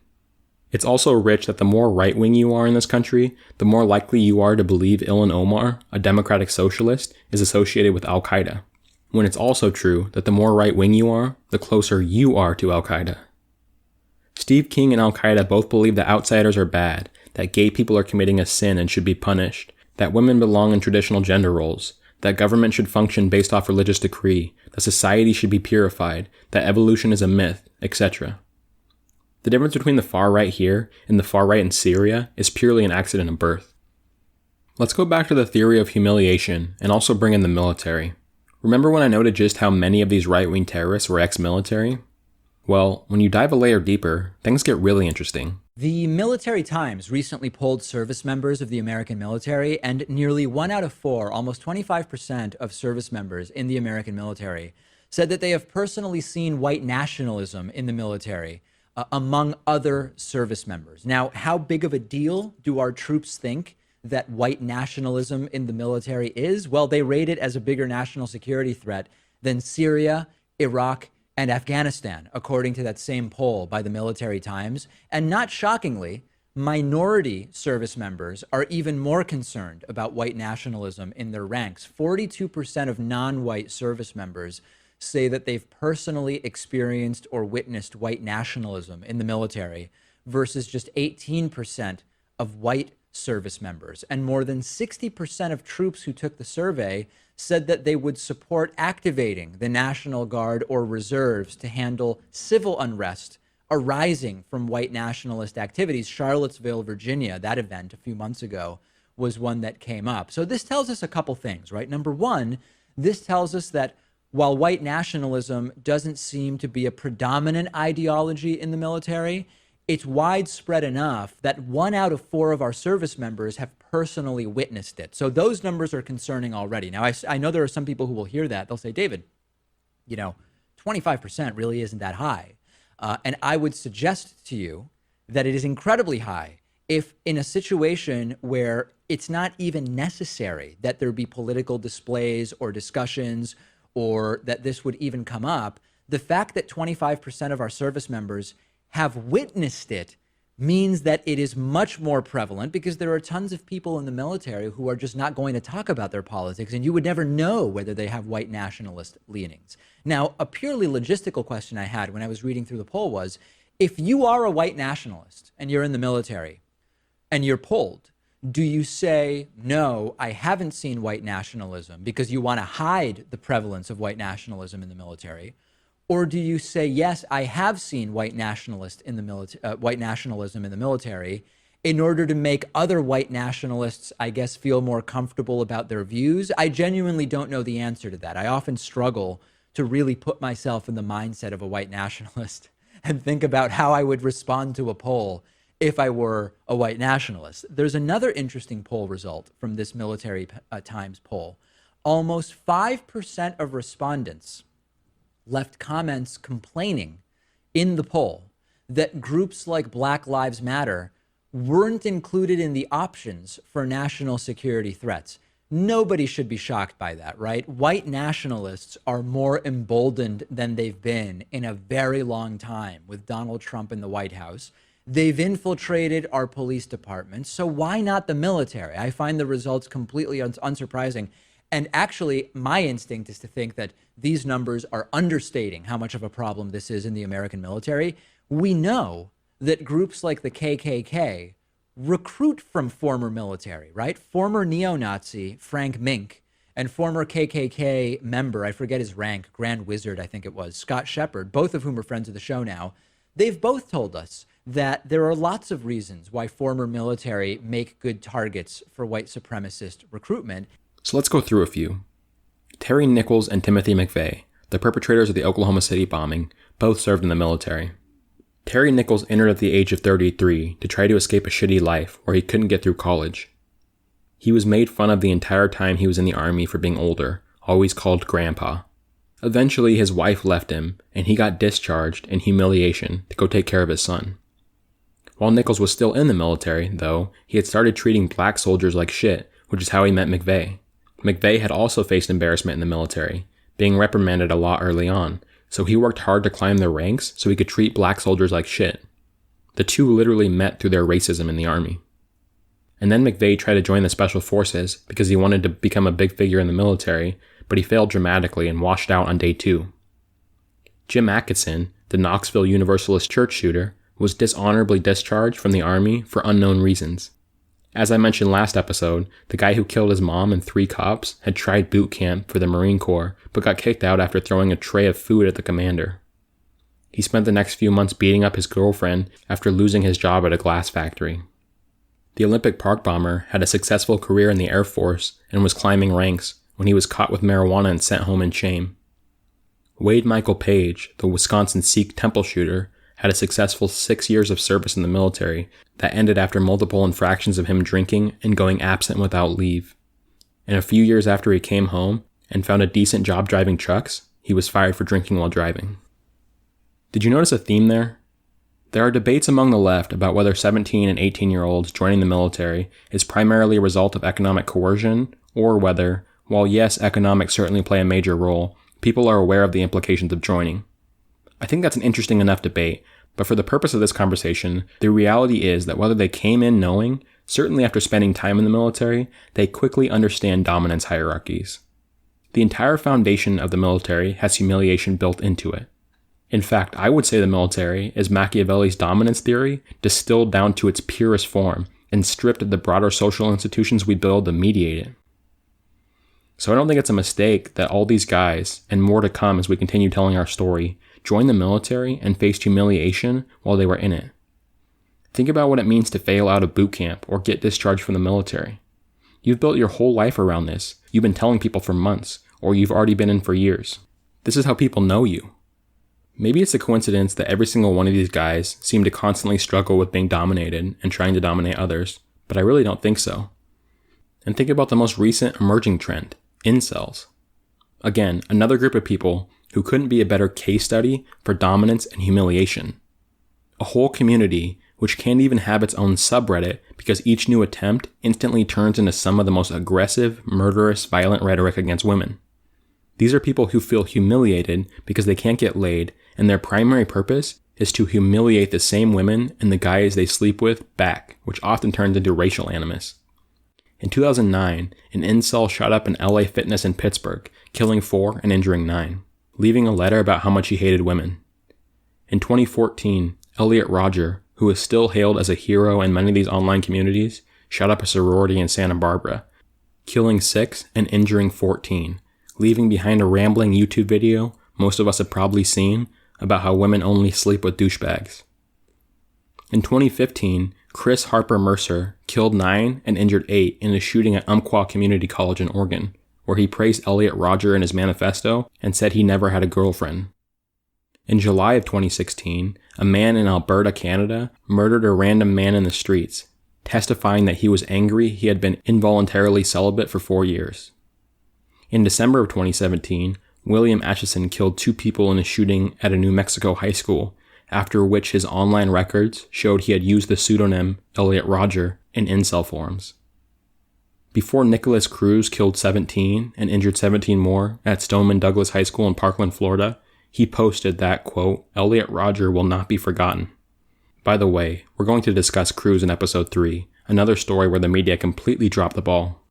It's also rich that the more right-wing you are in this country, the more likely you are to believe Ilhan Omar, a democratic socialist, is associated with Al-Qaeda, when it's also true that the more right-wing you are, the closer you are to Al-Qaeda. Steve King and Al-Qaeda both believe that outsiders are bad, that gay people are committing a sin and should be punished, that women belong in traditional gender roles, that government should function based off religious decree, that society should be purified, that evolution is a myth, etc. The difference between the far right here and the far right in Syria is purely an accident of birth. Let's go back to the theory of humiliation and also bring in the military. Remember when I noted just how many of these right-wing terrorists were ex-military? Well, when you dive a layer deeper, things get really interesting.
The Military Times recently polled service members of the American military, and nearly 1 out of 4, almost 25% of service members in the American military said that they have personally seen white nationalism in the military among other service members. Now, how big of a deal do our troops think that white nationalism in the military is? Well, they rate it as a bigger national security threat than Syria, Iraq, and Afghanistan, according to that same poll by the Military Times. And not shockingly, minority service members are even more concerned about white nationalism in their ranks. 42% of non-white service members say that they've personally experienced or witnessed white nationalism in the military, versus just 18% of white service members. And more than 60% of troops who took the survey said that they would support activating the National Guard or reserves to handle civil unrest arising from white nationalist activities. Charlottesville, Virginia, that event a few months ago, was one that came up. So this tells us a couple things, right? Number one, this tells us that while white nationalism doesn't seem to be a predominant ideology in the military, it's widespread enough that 1 out of 4 of our service members have personally witnessed it. So those numbers are concerning already. Now, I know there are some people who will hear that. They'll say, David, 25% really isn't that high. And I would suggest to you that it is incredibly high if in a situation where it's not even necessary that there be political displays or discussions or that this would even come up, the fact that 25% of our service members have witnessed it means that it is much more prevalent, because there are tons of people in the military who are just not going to talk about their politics, and you would never know whether they have white nationalist leanings. Now, a purely logistical question I had when I was reading through the poll was, if you are a white nationalist and you're in the military and you're polled, Do you say, no, I haven't seen white nationalism because you want to hide the prevalence of white nationalism in the military? Or do you say, yes, I have seen white nationalism in the military in order to make other white nationalists, I guess, feel more comfortable about their views? I genuinely don't know the answer to that. I often struggle to really put myself in the mindset of a white nationalist and think about how I would respond to a poll if I were a white nationalist. There's another interesting poll result from this Military Times poll. Almost 5% of respondents left comments complaining in the poll that groups like Black Lives Matter weren't included in the options for national security threats. Nobody should be shocked by that, right? White nationalists are more emboldened than they've been in a very long time with Donald Trump in the White House. They've infiltrated our police departments, so why not the military? I find the results completely unsurprising. And actually, my instinct is to think that these numbers are understating how much of a problem this is in the American military. We know that groups like the KKK recruit from former military, right? Former neo-Nazi Frank Mink and former KKK member, I forget his rank, Grand Wizard, I think it was, Scott Shepard, both of whom are friends of the show now. They've both told us that there are lots of reasons why former military make good targets for white supremacist recruitment.
So let's go through a few. Terry Nichols and Timothy Mcveigh, the perpetrators of the Oklahoma City bombing, both served in the military. Terry Nichols entered at the age of 33 to try to escape a shitty life where he couldn't get through college. He was made fun of the entire time he was in the Army for being older, always called Grandpa. Eventually, his wife left him, and he got discharged in humiliation to go take care of his son. While Nichols was still in the military, though, he had started treating black soldiers like shit, which is how he met Mcveigh. Mcveigh had also faced embarrassment in the military, being reprimanded a lot early on, so he worked hard to climb the ranks so he could treat black soldiers like shit. The two literally met through their racism in the Army. And then Mcveigh tried to join the Special Forces because he wanted to become a big figure in the military, but he failed dramatically and washed out on day 2. Jim Atkinson, the Knoxville Universalist church shooter, was dishonorably discharged from the Army for unknown reasons. As I mentioned last episode, the guy who killed his mom and 3 cops had tried boot camp for the Marine Corps, but got kicked out after throwing a tray of food at the commander. He spent the next few months beating up his girlfriend after losing his job at a glass factory. The Olympic Park bomber had a successful career in the Air Force and was climbing ranks when he was caught with marijuana and sent home in shame. Wade Michael Page, the Wisconsin Sikh temple shooter, had a successful 6 years of service in the military that ended after multiple infractions of him drinking and going absent without leave. And a few years after he came home and found a decent job driving trucks, he was fired for drinking while driving. Did you notice a theme there? There are debates among the left about whether 17 and 18-year-olds joining the military is primarily a result of economic coercion, or whether, while yes, economics certainly play a major role, people are aware of the implications of joining. I think that's an interesting enough debate, but for the purpose of this conversation, the reality is that whether they came in knowing, certainly after spending time in the military, they quickly understand dominance hierarchies. The entire foundation of the military has humiliation built into it. In fact, I would say the military is Machiavelli's dominance theory distilled down to its purest form and stripped of the broader social institutions we build to mediate it. So I don't think it's a mistake that all these guys, and more to come as we continue telling our story, joined the military and faced humiliation while they were in it. Think about what it means to fail out of boot camp or get discharged from the military. You've built your whole life around this. You've been telling people for months, or you've already been in for years. This is how people know you. Maybe it's a coincidence that every single one of these guys seem to constantly struggle with being dominated and trying to dominate others, but I really don't think so. And think about the most recent emerging trend, incels. Again, another group of people who couldn't be a better case study for dominance and humiliation. A whole community which can't even have its own subreddit because each new attempt instantly turns into some of the most aggressive, murderous, violent rhetoric against women. These are people who feel humiliated because they can't get laid, and their primary purpose is to humiliate the same women and the guys they sleep with back, which often turns into racial animus. In 2009, an incel shot up an LA Fitness in Pittsburgh, killing 4 and injuring 9. Leaving a letter about how much he hated women. In 2014, Elliot Rodger, who is still hailed as a hero in many of these online communities, shot up a sorority in Santa Barbara, killing 6 and injuring 14, leaving behind a rambling YouTube video most of us have probably seen about how women only sleep with douchebags. In 2015, Chris Harper Mercer killed 9 and injured 8 in a shooting at Umpqua Community College in Oregon, where he praised Elliot Rodger in his manifesto and said he never had a girlfriend. In July of 2016, a man in Alberta, Canada, murdered a random man in the streets, testifying that he was angry he had been involuntarily celibate for 4 years. In December of 2017, William Atchison killed 2 people in a shooting at a New Mexico high school, after which his online records showed he had used the pseudonym Elliot Rodger in incel forums. Before Nicholas Cruz killed 17 and injured 17 more at Stoneman Douglas High School in Parkland, Florida, he posted that, quote, Elliot Rodger will not be forgotten. By the way, we're going to discuss Cruz in episode 3, another story where the media completely dropped the ball.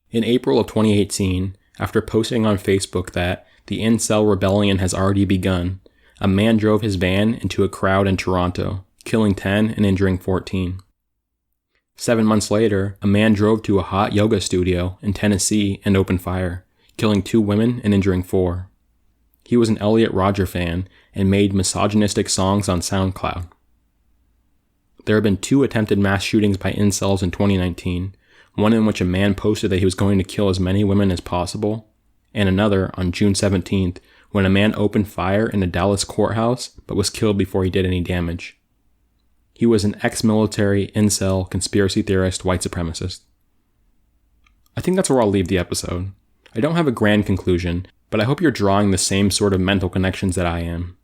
In April of 2018, after posting on Facebook that the incel rebellion has already begun, a man drove his van into a crowd in Toronto, killing 10 and injuring 14. 7 months later, a man drove to a hot yoga studio in Tennessee and opened fire, killing 2 women and injuring 4. He was an Elliot Rodger fan and made misogynistic songs on SoundCloud. There have been 2 attempted mass shootings by incels in 2019, one in which a man posted that he was going to kill as many women as possible, and another on June 17th when a man opened fire in a Dallas courthouse but was killed before he did any damage. He was an ex-military, incel, conspiracy theorist, white supremacist. I think that's where I'll leave the episode. I don't have a grand conclusion, but I hope you're drawing the same sort of mental connections that I am.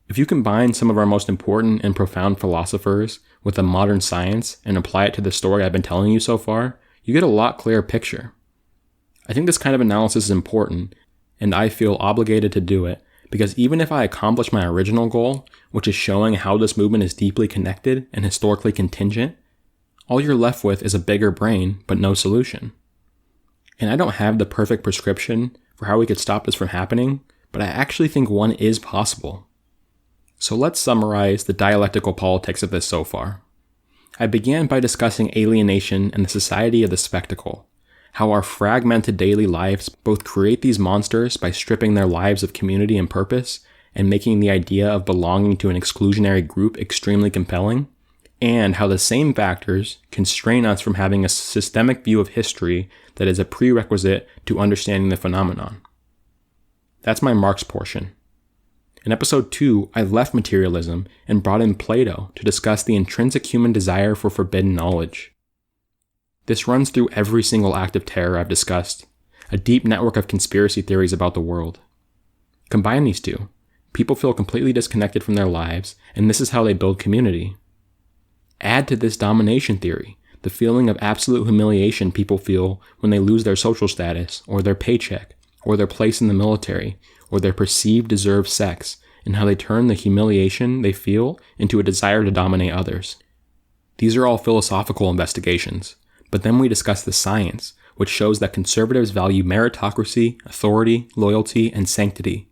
If you combine some of our most important and profound philosophers with a modern science and apply it to the story I've been telling you so far, you get a lot clearer picture. I think this kind of analysis is important, and I feel obligated to do it, because even if I accomplish my original goal, which is showing how this movement is deeply connected and historically contingent, all you're left with is a bigger brain, but no solution. And I don't have the perfect prescription for how we could stop this from happening, but I actually think one is possible. So let's summarize the dialectical politics of this so far. I began by discussing alienation and the society of the spectacle, how our fragmented daily lives both create these monsters by stripping their lives of community and purpose and making the idea of belonging to an exclusionary group extremely compelling, and how the same factors constrain us from having a systemic view of history that is a prerequisite to understanding the phenomenon. That's my Marx portion. In episode 2, I left materialism and brought in Plato to discuss the intrinsic human desire for forbidden knowledge. This runs through every single act of terror I've discussed, a deep network of conspiracy theories about the world. Combine these two, people feel completely disconnected from their lives, and this is how they build community. Add to this domination theory, the feeling of absolute humiliation people feel when they lose their social status, or their paycheck, or their place in the military, or their perceived deserved sex, and how they turn the humiliation they feel into a desire to dominate others. These are all philosophical investigations, but then we discuss the science, which shows that conservatives value meritocracy, authority, loyalty, and sanctity.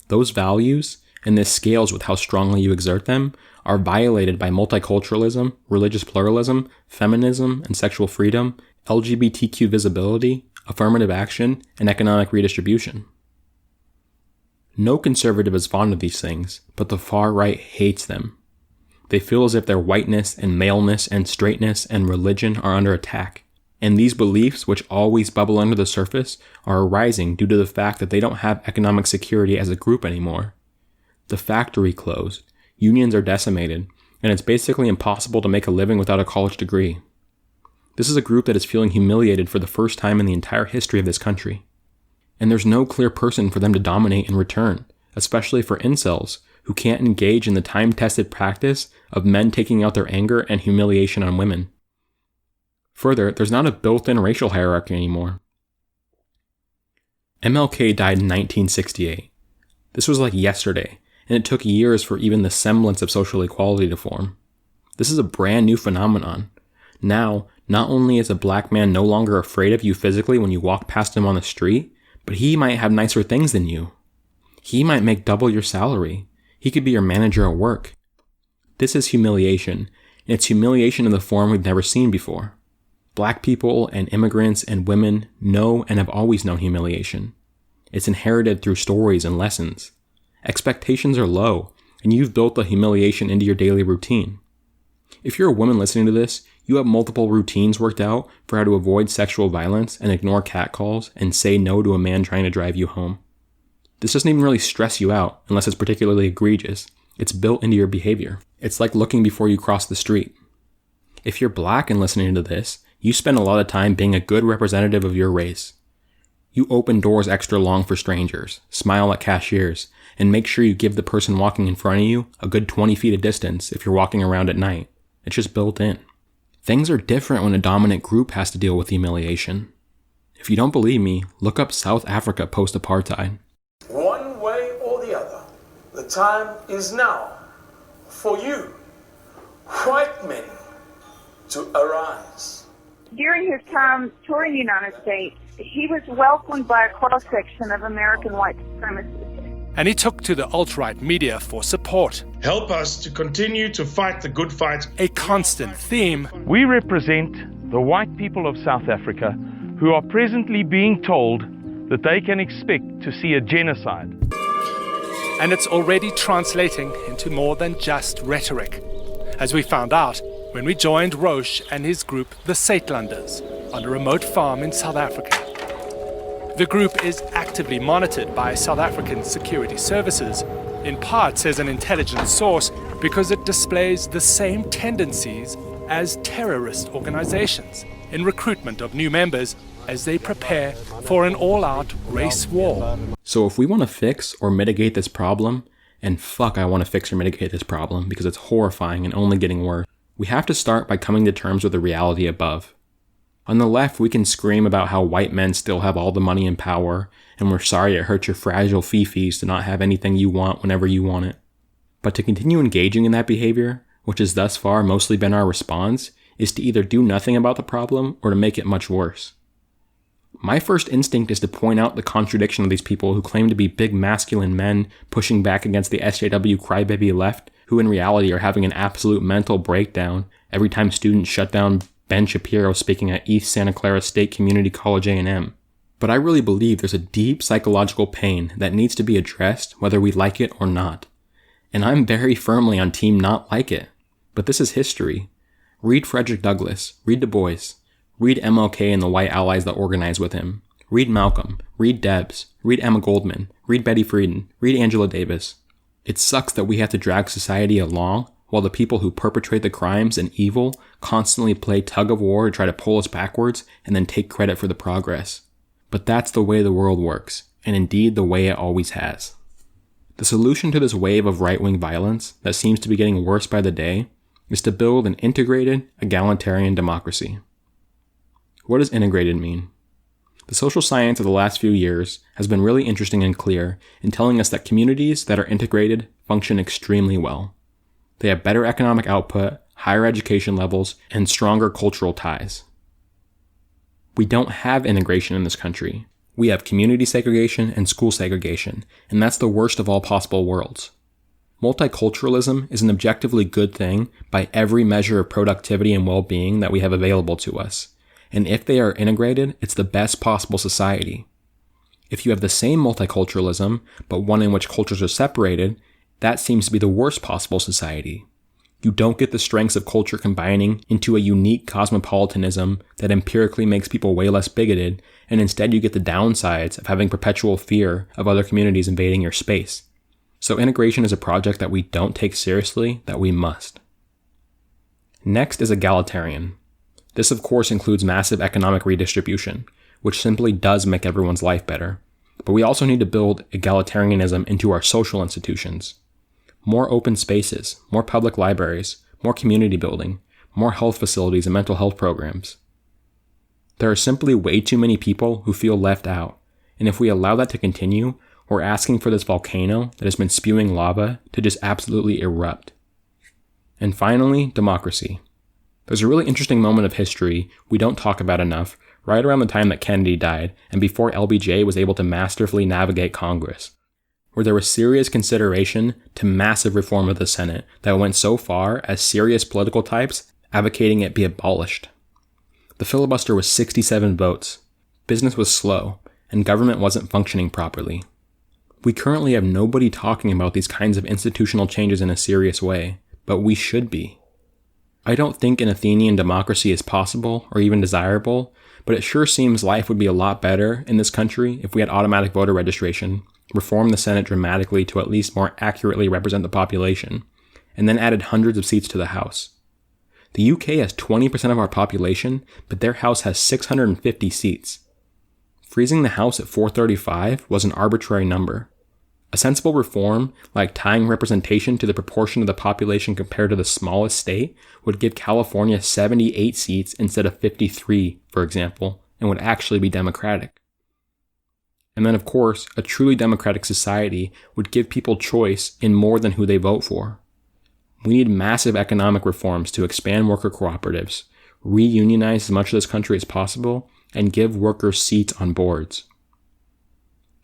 Those values, and this scales with how strongly you exert them, are violated by multiculturalism, religious pluralism, feminism and sexual freedom, LGBTQ visibility, affirmative action, and economic redistribution. No conservative is fond of these things, but the far right hates them. They feel as if their whiteness and maleness and straightness and religion are under attack, and these beliefs, which always bubble under the surface, are arising due to the fact that they don't have economic security as a group anymore. The factory closed, unions are decimated, and it's basically impossible to make a living without a college degree. This is a group that is feeling humiliated for the first time in the entire history of this country. And there's no clear person for them to dominate in return, especially for incels who can't engage in the time-tested practice of men taking out their anger and humiliation on women. Further, there's not a built-in racial hierarchy anymore. MLK died in 1968. This was like yesterday, and it took years for even the semblance of social equality to form. This is a brand new phenomenon. Now, not only is a black man no longer afraid of you physically when you walk past him on the street, but he might have nicer things than you. He might make double your salary. He could be your manager at work. This is humiliation, and it's humiliation in the form we've never seen before. Black people and immigrants and women know and have always known humiliation. It's inherited through stories and lessons. Expectations are low, and you've built the humiliation into your daily routine. If you're a woman listening to this, you have multiple routines worked out for how to avoid sexual violence and ignore catcalls and say no to a man trying to drive you home. This doesn't even really stress you out unless it's particularly egregious. It's built into your behavior. It's like looking before you cross the street. If you're black and listening to this, you spend a lot of time being a good representative of your race. You open doors extra long for strangers, smile at cashiers, and make sure you give the person walking in front of you a good 20 feet of distance if you're walking around at night. It's just built in. Things are different when a dominant group has to deal with humiliation. If you don't believe me, look up South Africa post-apartheid.
One way or the other, the time is now for you, white men, to arise.
During his time touring the United States, he was welcomed by a cross-section of American white supremacists.
And he took to the alt-right media for support.
Help us to continue to fight the good fight.
A constant theme.
We represent the white people of South Africa who are presently being told that they can expect to see a genocide.
And it's already translating into more than just rhetoric, as we found out when we joined Roche and his group, the Saitlanders, on a remote farm in South Africa. The group is actively monitored by South African security services, in part, says an intelligence source, because it displays the same tendencies as terrorist organizations in recruitment of new members as they prepare for an all-out race war.
So if we want to fix or mitigate this problem, and fuck I want to fix or mitigate this problem because it's horrifying and only getting worse, we have to start by coming to terms with the reality above. On the left, we can scream about how white men still have all the money and power, and we're sorry it hurts your fragile fifis to not have anything you want whenever you want it. But to continue engaging in that behavior, which has thus far mostly been our response, is to either do nothing about the problem or to make it much worse. My first instinct is to point out the contradiction of these people who claim to be big masculine men pushing back against the SJW crybaby left, who in reality are having an absolute mental breakdown every time students shut down Ben Shapiro speaking at East Santa Clara State Community College A&M. But I really believe there's a deep psychological pain that needs to be addressed whether we like it or not. And I'm very firmly on team not like it. But this is history. Read Frederick Douglass, read Du Bois, read MLK and the white allies that organized with him, read Malcolm, read Debs, read Emma Goldman, read Betty Friedan, read Angela Davis. It sucks that we have to drag society along while the people who perpetrate the crimes and evil constantly play tug-of-war to try to pull us backwards and then take credit for the progress. But that's the way the world works, and indeed the way it always has. The solution to this wave of right-wing violence that seems to be getting worse by the day is to build an integrated, egalitarian democracy. What does integrated mean? The social science of the last few years has been really interesting and clear in telling us that communities that are integrated function extremely well. They have better economic output, higher education levels, and stronger cultural ties. We don't have integration in this country. We have community segregation and school segregation, and that's the worst of all possible worlds. Multiculturalism is an objectively good thing by every measure of productivity and well-being that we have available to us, and if they are integrated, it's the best possible society. If you have the same multiculturalism, but one in which cultures are separated, that seems to be the worst possible society. You don't get the strengths of culture combining into a unique cosmopolitanism that empirically makes people way less bigoted, and instead you get the downsides of having perpetual fear of other communities invading your space. So integration is a project that we don't take seriously, that we must. Next is egalitarian. This of course includes massive economic redistribution, which simply does make everyone's life better. But we also need to build egalitarianism into our social institutions. More open spaces, more public libraries, more community building, more health facilities and mental health programs. There are simply way too many people who feel left out, and if we allow that to continue, we're asking for this volcano that has been spewing lava to just absolutely erupt. And finally, democracy. There's a really interesting moment of history we don't talk about enough, right around the time that Kennedy died and before LBJ was able to masterfully navigate Congress. where there was serious consideration to massive reform of the Senate that went so far as serious political types advocating it be abolished. The filibuster was 67 votes, business was slow, and government wasn't functioning properly. We currently have nobody talking about these kinds of institutional changes in a serious way, but we should be. I don't think an Athenian democracy is possible or even desirable, but it sure seems life would be a lot better in this country if we had automatic voter registration, reformed the Senate dramatically to at least more accurately represent the population, and then added hundreds of seats to the House. The UK has 20% of our population, but their House has 650 seats. Freezing the House at 435 was an arbitrary number. A sensible reform, like tying representation to the proportion of the population compared to the smallest state, would give California 78 seats instead of 53, for example, and would actually be democratic. And then, of course, a truly democratic society would give people choice in more than who they vote for. We need massive economic reforms to expand worker cooperatives, reunionize as much of this country as possible, and give workers seats on boards.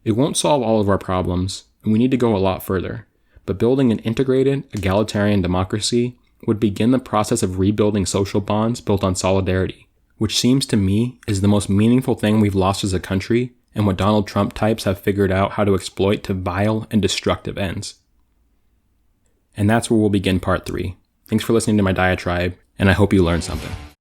It won't solve all of our problems, and we need to go a lot further, but building an integrated, egalitarian democracy would begin the process of rebuilding social bonds built on solidarity, which seems to me is the most meaningful thing we've lost as a country and what Donald Trump types have figured out how to exploit to vile and destructive ends. And that's where we'll begin part 3. Thanks for listening to my diatribe, and I hope you learned something.